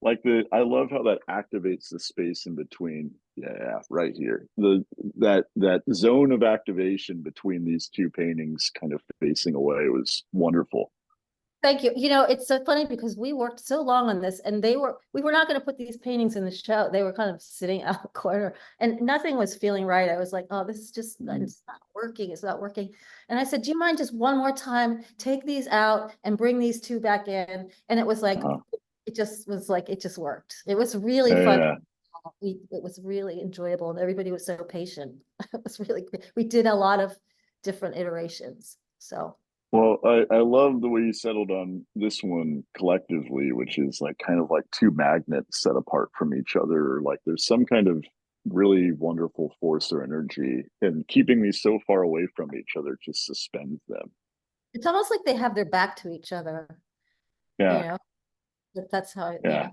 Like I love how that activates the space in between. Yeah, right here. That zone of activation between these two paintings, kind of facing away, was wonderful. Thank you. You know, it's so funny because we worked so long on this and we were not going to put these paintings in the show. They were kind of sitting out the corner and nothing was feeling right. I was like, oh, this is just, Mm, it's not working. It's not working. And I said, do you mind just one more time, take these out and bring these two back in? And it was like, uh-huh. it just worked. It was really fun. Yeah. It was really enjoyable and everybody was so patient. It was really great. We did a lot of different iterations. So. Well, I love the way you settled on this one collectively, which is like kind of like two magnets set apart from each other. Like there's some kind of really wonderful force or energy, and keeping these so far away from each other just suspends them. It's almost like they have their back to each other, you Yeah, know, that's how, yeah. yeah.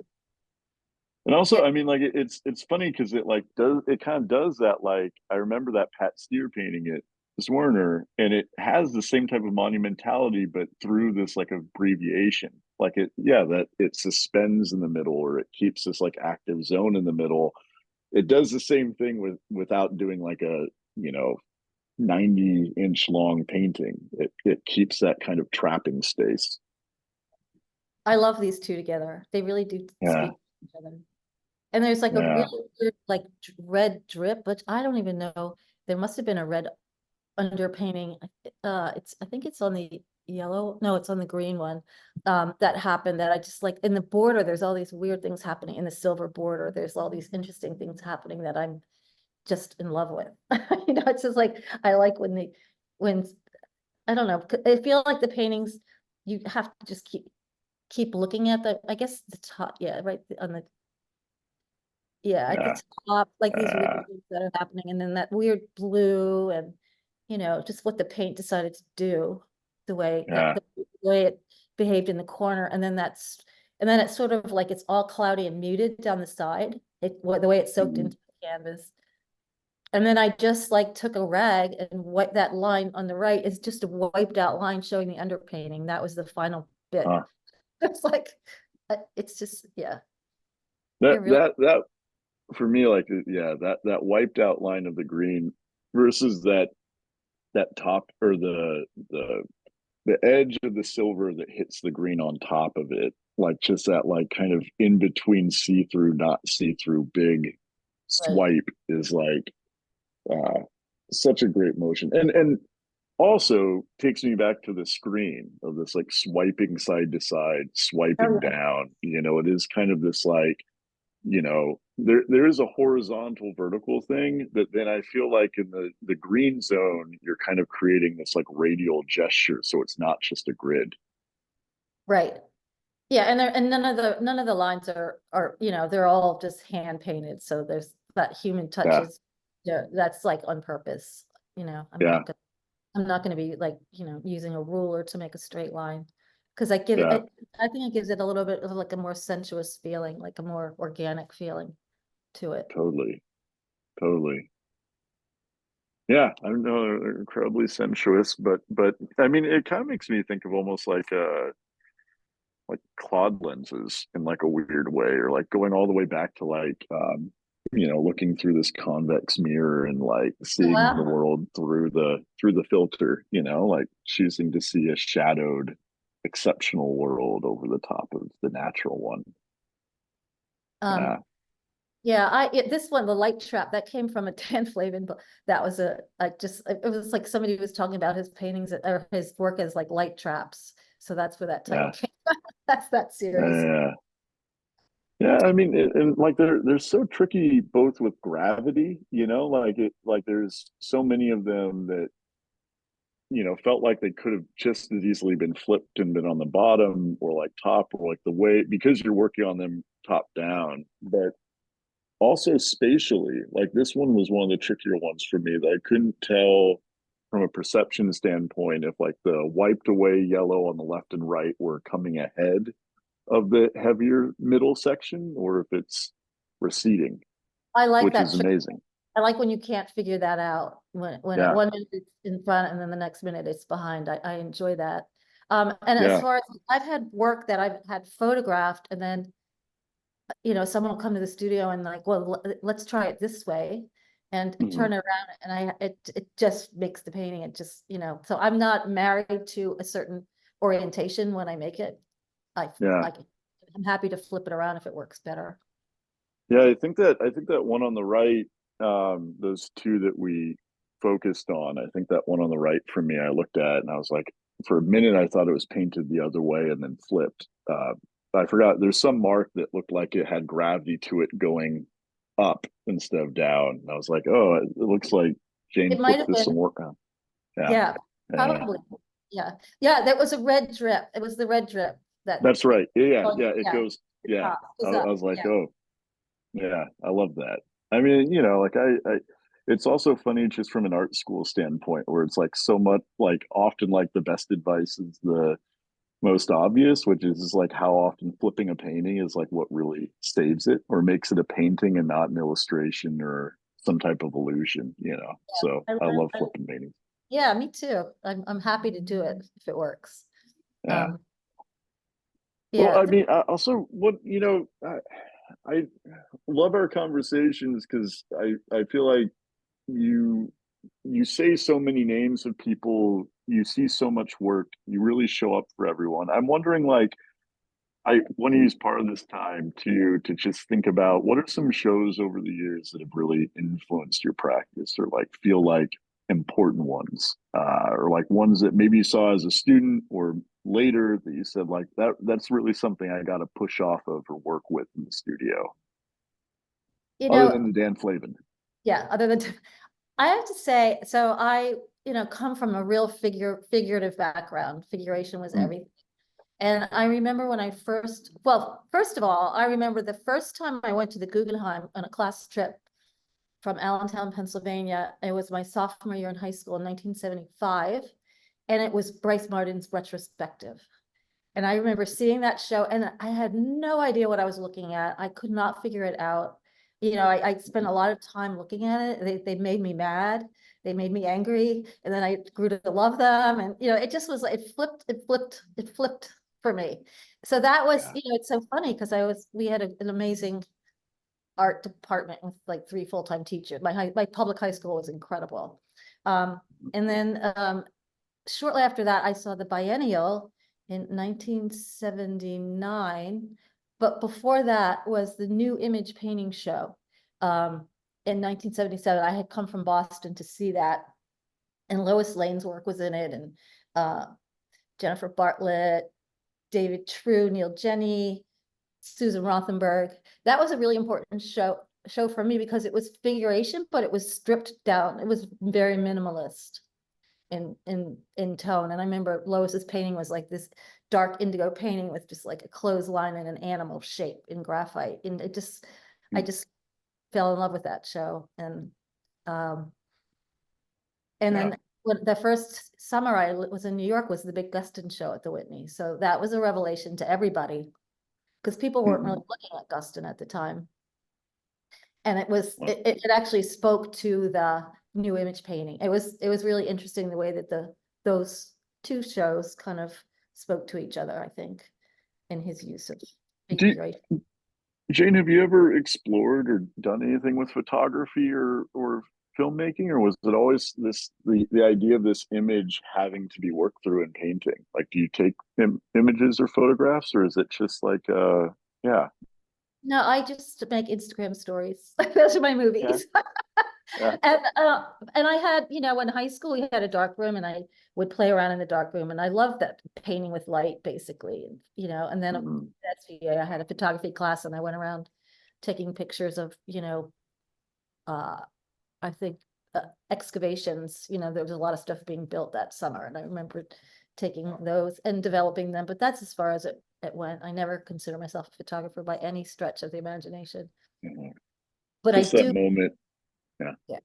And Yeah, also, I mean, like it's funny because it kind of does that. Like I remember that Pat Steer painting it, this Werner, and it has the same type of monumentality, but through this like abbreviation. Like that it suspends in the middle, or it keeps this like active zone in the middle. It does the same thing without doing like a 90-inch long painting. It keeps that kind of trapping space. I love these two together. They really do Yeah, speak to each other. And there's like a yeah. really good like red drip, but I don't even know. There must have been a red underpainting. I think it's on the yellow. No, it's on the green one. That happened that I just like in the border, there's all these weird things happening in the silver border. There's all these interesting things happening that I'm just in love with. You know, it's just like I like when I don't know. I feel like the paintings you have to just keep looking at I guess the top, yeah, right on the yeah, at Yeah. the top, like these weird Uh, things that are happening, and then that weird blue and just what the paint decided to do, the way yeah. the way it behaved in the corner, and then it's sort of like it's all cloudy and muted down the side, the way it soaked Mm, into the canvas. And then I just like took a rag and wiped that line on the right. It's just a wiped out line showing the underpainting. That was the final bit. uh, It's like, it's just, yeah, that it really, that that for me, like yeah, that wiped out line of the green versus that top, or the edge of the silver that hits the green on top of it, like just that like kind of in between see through, not see through, big right. swipe is like uh such a great motion, and also takes me back to the screen of this like swiping side to side, swiping Oh, yeah. down. It is kind of this like, there is a horizontal vertical thing, but then I feel like in the green zone you're kind of creating this like radial gesture, so it's not just a grid. Right. Yeah, and none of the lines are, they're all just hand painted. So there's that human Yeah, touches. Yeah, that's like on purpose. yeah, I'm not gonna be like, using a ruler to make a straight line. Because yeah, I think it gives it a little bit of like a more sensuous feeling, like a more organic feeling to it. totally, totally. Yeah, I don't know, they're incredibly sensuous, but I mean, it kind of makes me think of almost like Claude lenses in like a weird way, or like going all the way back to like looking through this convex mirror and like Oh, seeing the wow. world through the filter, like choosing to see a shadowed exceptional world over the top of the natural one. Um, Yeah, yeah, this one, the light trap, that came from a Dan Flavin, but that was it was like somebody was talking about his paintings or his work as like light traps. So that's where that title Yeah. came from. That's that series. Yeah. Yeah, I mean, and like they're so tricky both with gravity, like there's so many of them that felt like they could have just as easily been flipped and been on the bottom or like top, or like the way, because you're working on them top down. But also spatially, like this one was one of the trickier ones for me, that I couldn't tell from a perception standpoint if like the wiped away yellow on the left and right were coming ahead of the heavier middle section, or if it's receding, I like which that is trick. amazing. I like when you can't figure that out, when at Yeah. 1 minute it's in front and then the next minute it's behind. I enjoy that. And as Yeah. far as I've had work that I've had photographed, and then someone will come to the studio and like, well, let's try it this way, and Mhm. turn it around, and it just makes the painting. It just, so I'm not married to a certain orientation when I make it. Yeah. I'm happy to flip it around if it works better. Yeah, I think that one on the right, those two that we focused on, I think that one on the right for me, I looked at and I was like, for a minute I thought it was painted the other way and then flipped. I forgot there's some mark that looked like it had gravity to it going up instead of down. And I was like, oh, it looks like Jane It might flipped have this some been, work on. Yeah. yeah, Yeah. probably. Yeah, there was a red drip. It was the red drip that, That's right. Yeah, oh, yeah. It yeah, goes, yeah. goes I up. was like, Yeah. oh, yeah, I love that. I mean, like it's also funny just from an art school standpoint, where it's like so much, like often like the best advice is the most obvious, which is like how often flipping a painting is like what really saves it or makes it a painting and not an illustration or some type of illusion. So I love flipping paintings. Yeah, me too. I'm happy to do it if it works. Yeah. Um, Well, yeah, I mean, also what I love our conversations because I feel like you you say so many names of people, you see so much work, you really show up for everyone. I'm wondering, like, I want to use part of this time to just think about what are some shows over the years that have really influenced your practice, or like feel like important ones, or like ones that maybe you saw as a student or later that you said like that's really something I got to push off of or work with in the studio, you other know, than the Dan Flavin. yeah, other than, I have to say, so I, come from a real figurative background. Figuration was Mm. everything. And I remember when first of all, I remember the first time I went to the Guggenheim on a class trip from Allentown, Pennsylvania. It was my sophomore year in high school in 1975. And it was Bryce Martin's retrospective. And I remember seeing that show and I had no idea what I was looking at. I could not figure it out. I spent a lot of time looking at it. They made me mad. They made me angry. And then I grew to love them. And, it just was like, it flipped for me. So that was, Yeah. it's so funny because we had an amazing art department with like 3 full-time teachers. My public high school was incredible. And then shortly after that, I saw the biennial in 1979. But before that was the new image painting show. In 1977, I had come from Boston to see that. And Lois Lane's work was in it. And Jennifer Bartlett, David True, Neil Jenny, Susan Rothenberg. That was a really important show for me because it was figuration, but it was stripped down. It was very minimalist in tone. And I remember Lois's painting was like this dark indigo painting with just like a clothesline and an animal shape in graphite. And I just fell in love with that show. And then when the first summer I was in New York was the Big Guston show at the Whitney. So that was a revelation to everybody because people weren't really looking at Guston at the time. And it actually spoke to the new image painting. It was really interesting the way that those two shows kind of spoke to each other, I think, in his use of figuration. Jane, have you ever explored or done anything with photography or filmmaking, or was it always the idea of this image having to be worked through in painting? Like, do you take images or photographs, or is it just like yeah? No, I just make Instagram stories. Those are my movies. Yeah. And I had, you know, in high school, we had a dark room and I would play around in the dark room and I loved that painting with light, basically, you know, and then Mhm. at SVA, I had a photography class and I went around taking pictures of, you know, I think excavations, you know, there was a lot of stuff being built that summer and I remember taking those and developing them, but that's as far as it went. I never consider myself a photographer by any stretch of the imagination, Mhm. but Just that moment. Yeah.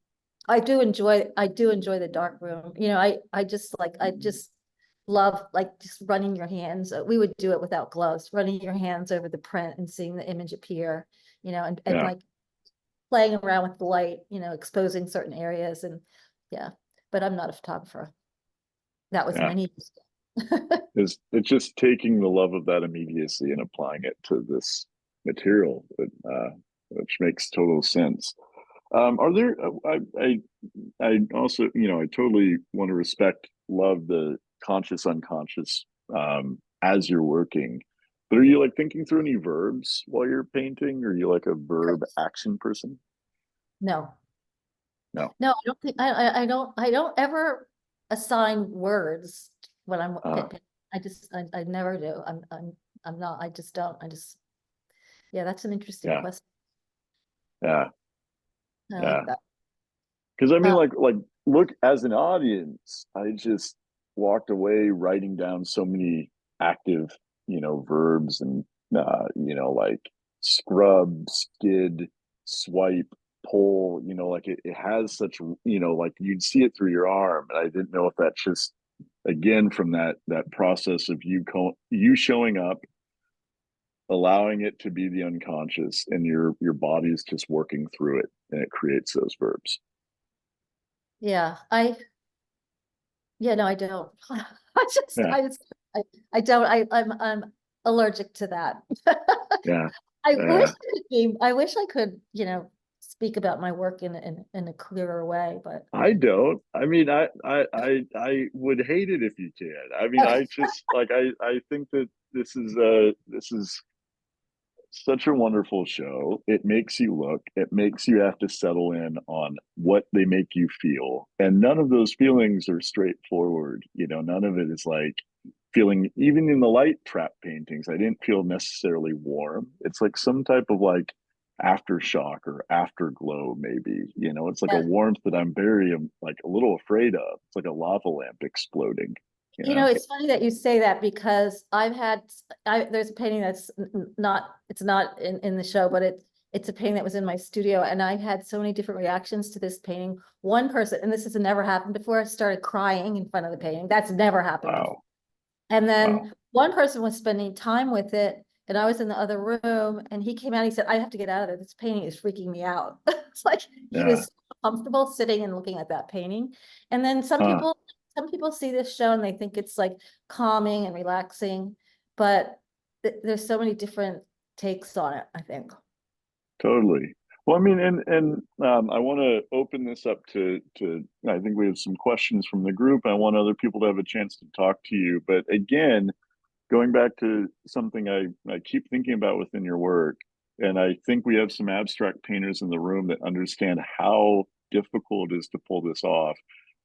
I do enjoy the dark room. You know, I just like, I just love like just running your hands. We would do it without gloves, running your hands over the print and seeing the image appear, you know, and Yeah. like playing around with the light, you know, exposing certain areas and yeah, but I'm not a photographer. That was Yeah. many years ago. It's just taking the love of that immediacy and applying it to this material, which makes total sense. Are there? I also, I totally want to respect, love the conscious, unconscious as you're working. But are you like thinking through any verbs while you're painting? Or are you like a verb action person? No, No. no, I don't think, I don't ever assign words when I'm, Uh, I never do. I'm not, I just don't, yeah, that's an interesting yeah. question. Yeah. I Yeah. like that. Because I mean, Uh, like, look, as an audience, I just walked away writing down so many active, verbs and, like scrub, skid, swipe, pull, like it has such, like you'd see it through your arm. And I didn't know if that's just, again, from that process of you showing up, allowing it to be the unconscious, and your body's just working through it, and it creates those verbs. yeah, yeah, no, I don't. Yeah. I, I don't, I'm allergic to that. Yeah. I wish Yeah. I could be, I wish I could, you know, speak about my work in a clearer way, but I don't. I mean, I would hate it if you can. I mean, I just like I think that this is such a wonderful show. It makes you look. It makes you have to settle in on what they make you feel, and none of those feelings are straightforward. None of it is like feeling. Even in the light trap paintings, I didn't feel necessarily warm. It's like some type of like aftershock or afterglow, maybe. It's like a yeah. warmth that I'm very like a little afraid of. It's like a lava lamp exploding. You You know, know. it's funny that you say that because there's a painting that's not, it's not in the show, but it's a painting that was in my studio and I had so many different reactions to this painting. One person, and this has never happened before, started crying in front of the painting. That's never happened before. Wow. And Wow. then one person was spending time with it and I was in the other room and he came out, he said, I have to get out of there. This painting is freaking me out. It's like he Yeah. was comfortable sitting and looking at that painting. And then Huh. some people see this show and they think it's like calming and relaxing, but there's so many different takes on it, I think. Totally. Well, I mean, and I want to open this up to. I think we have some questions from the group. I want other people to have a chance to talk to you. But again, going back to something I keep thinking about within your work, and I think we have some abstract painters in the room that understand how difficult it is to pull this off.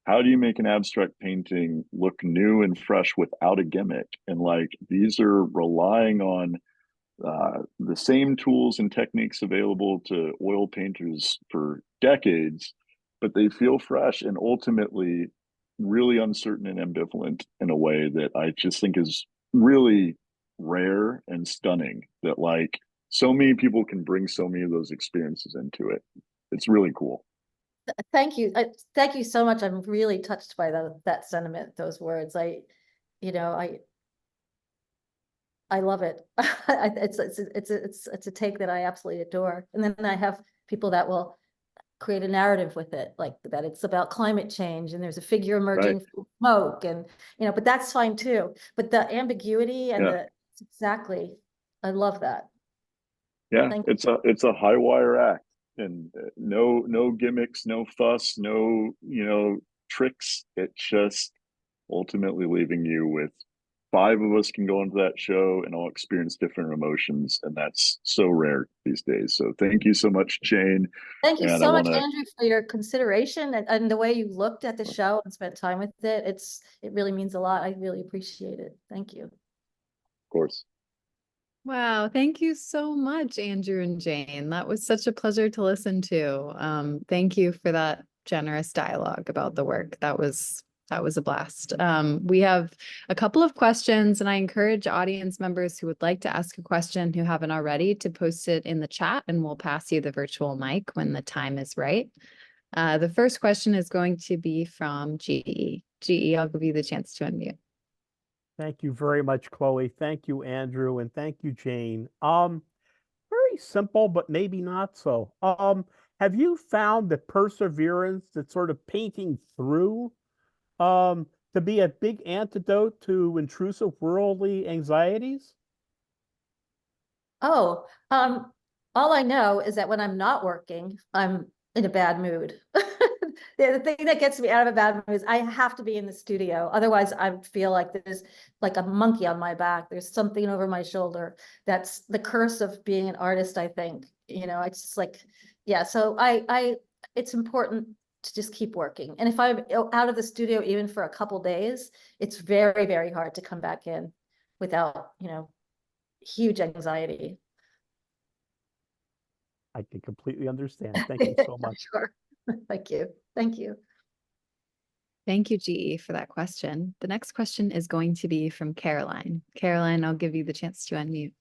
How do you make an abstract painting look new and fresh without a gimmick? And like these are relying on the same tools and techniques available to oil painters for decades, but they feel fresh and ultimately really uncertain and ambivalent in a way that I just think is really rare and stunning. That like so many people can bring so many of those experiences into it. It's really cool. Thank you. Thank you so much. I'm really touched by that sentiment, those words. You know, I love it. It's a take that I absolutely adore. And then I have people that will create a narrative with it, like that it's about climate change and there's a figure Right. emerging from smoke and, you know, but that's fine too. But the ambiguity and Yeah. exactly, I love that. Yeah. Thank It's a high wire act, and no gimmicks, no fuss, no tricks. It's just ultimately leaving you with 5 of us can go into that show and all experience different emotions, and that's so rare these days. So thank you so much, Jane. Thank you And so I much, want to, of Andrew, for your consideration and the way you looked at the show and spent time with it. It really means a lot. I really appreciate it. Thank you. course. Wow, thank you so much, Andrew and Jane. That was such a pleasure to listen to. Thank you for that generous dialogue about the work. That was a blast. We have a couple of questions, and I encourage audience members who would like to ask a question who haven't already to post it in the chat, and we'll pass you the virtual mic when the time is right. The first question is going to be from GE. GE, I'll give you the chance to unmute. Thank you very much, Chloe. Thank you, Andrew, and thank you, Jane. Very simple, but maybe not so. Have you found the perseverance, that sort of painting through, to be a big antidote to intrusive worldly anxieties? Oh, all I know is that when I'm not working, I'm in a bad mood. The thing that gets me out of a bad mood is I have to be in the studio. Otherwise, I feel like there's like a monkey on my back. There's something over my shoulder. That's the curse of being an artist, I think. You know, it's just like, yeah. So it's important to just keep working. And if I'm out of the studio even for a couple days, it's very, very hard to come back in without, you know, huge anxiety. I can completely understand. Thank you so much. Sure. Thank you. Thank you. Thank you, GE, for that question. The next question is going to be from Caroline. Caroline, I'll give you the chance to unmute.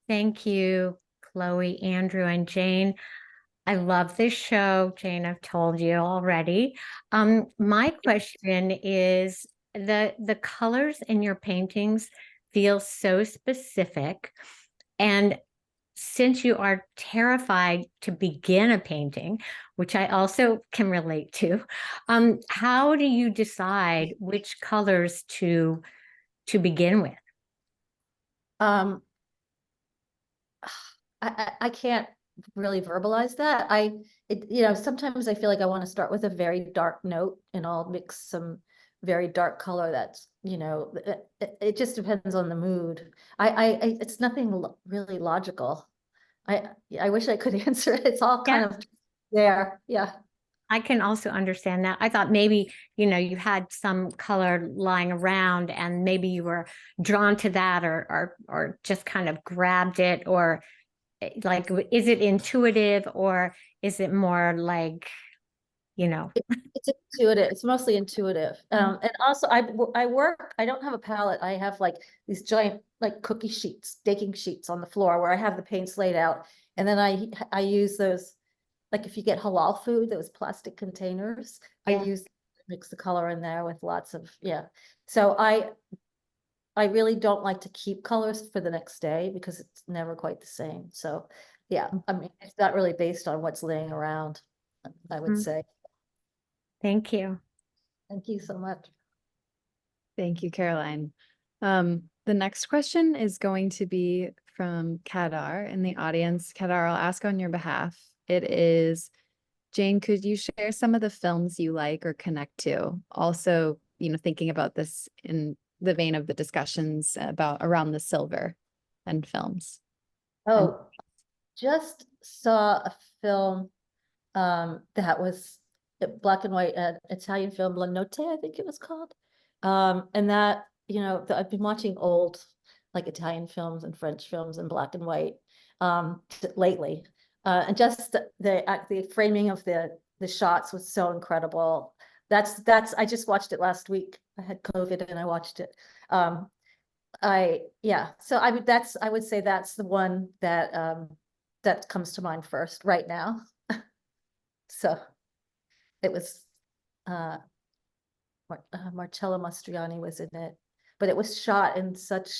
Thank you, Chloe, Andrew, and Jane. I love this show. Jane, I've told you already. My question is, the colors in your paintings feel so specific. And since you are terrified to begin a painting, which I also can relate to, how do you decide which colors to begin with? I can't really verbalize that. You know, sometimes I feel like I want to start with a very dark note and I'll mix some very dark color that's, you know, it just depends on the mood. It's nothing really logical. I wish I could answer it. It's all kind of there. Yeah. I can also understand that. I thought maybe, you know, you had some color lying around and maybe you were drawn to that or just kind of grabbed it, or like, is it intuitive or is it more like, you know? It's intuitive. It's mostly intuitive. And also I don't have a palette. I have like these giant like cookie sheets, baking sheets on the floor where I have the paints laid out. And then I use those, like if you get halal food, those plastic containers, Yeah. I use mix the color in there with lots of, yeah. So I really don't like to keep colors for the next day because it's never quite the same. So yeah, I mean, it's not really based on what's laying around, I would say. Thank you. Thank you so much. Thank you, Caroline. The next question is going to be from Kadar in the audience. Kadar, I'll ask on your behalf. It is, Jane, could you share some of the films you like or connect to? Also, you know, thinking about this in the vein of the discussions about around the silver and films. Oh, just saw a film that was a black and white, Italian film, La Notte, I think it was called. And that, you know, I've been watching old like Italian films and French films in black and white lately. And just the framing of the shots was so incredible. I just watched it last week. I had COVID and I watched it. So I would say that's the one that that comes to mind first right now. So it was Marcello Mastroianni was in it, but it was shot in such,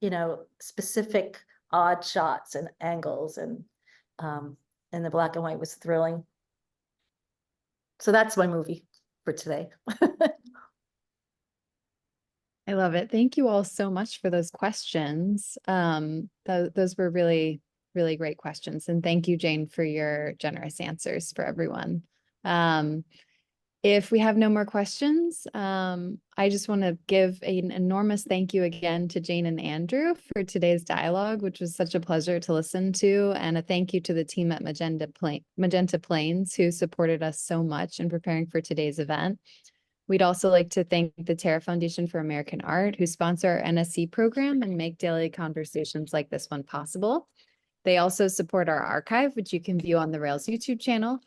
you know, specific odd shots and angles, and the black and white was thrilling. So that's my movie for today. I love it. Thank you all so much for those questions. Those were really, really great questions. And thank you, Jane, for your generous answers for everyone. If we have no more questions, I just want to give an enormous thank you again to Jane and Andrew for today's dialogue, which was such a pleasure to listen to, and a thank you to the team at Magenta Plains who supported us so much in preparing for today's event. We'd also like to thank the Terra Foundation for American Art, who sponsor our NSE program and make daily conversations like this one possible. They also support our archive, which you can view on the Rails YouTube channel.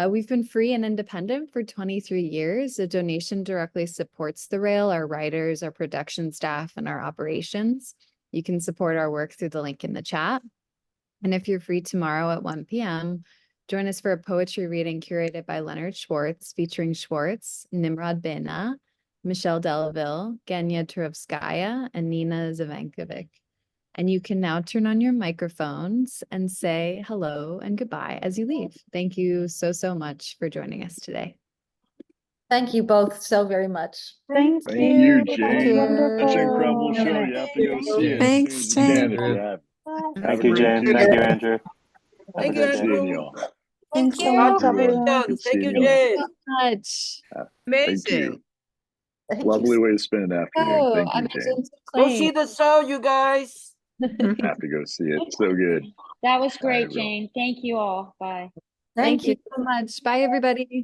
We've been free and independent for 23 years. A donation directly supports the Rail, our writers, our production staff, and our operations. You can support our work through the link in the chat. And if you're free tomorrow at 1 p.m., join us for a poetry reading curated by Leonard Schwartz, featuring Schwartz, Nimrod Bena, Michelle Delaville, Genya Turovskaya, and Nina Zavankovic. And you can now turn on your microphones and say hello and goodbye as you leave. Thank you so, so much for joining us today. Thank you both so very much. Thank you, Thank Jane. you. Such an incredible show. You have to go see it Thanks, as soon as you can if Jane. you have. Have Thank a you, great Jane. Tuesday. Thank you, Andrew. Have a Thank you, good seeing Andrew. you all. Thanks so Lots much, of great everyone. shows. Good Thank you, seeing you all. Jane. So much. Thank Amazing. you. Thank you. Lovely way to spend an afternoon. Oh, Thank you, I'm Jane. Go see the show, you guys. Have to go see it. So good. That was All right, great, everyone. Jane. Thank you all. Bye. Thank you. so much. Bye, everybody.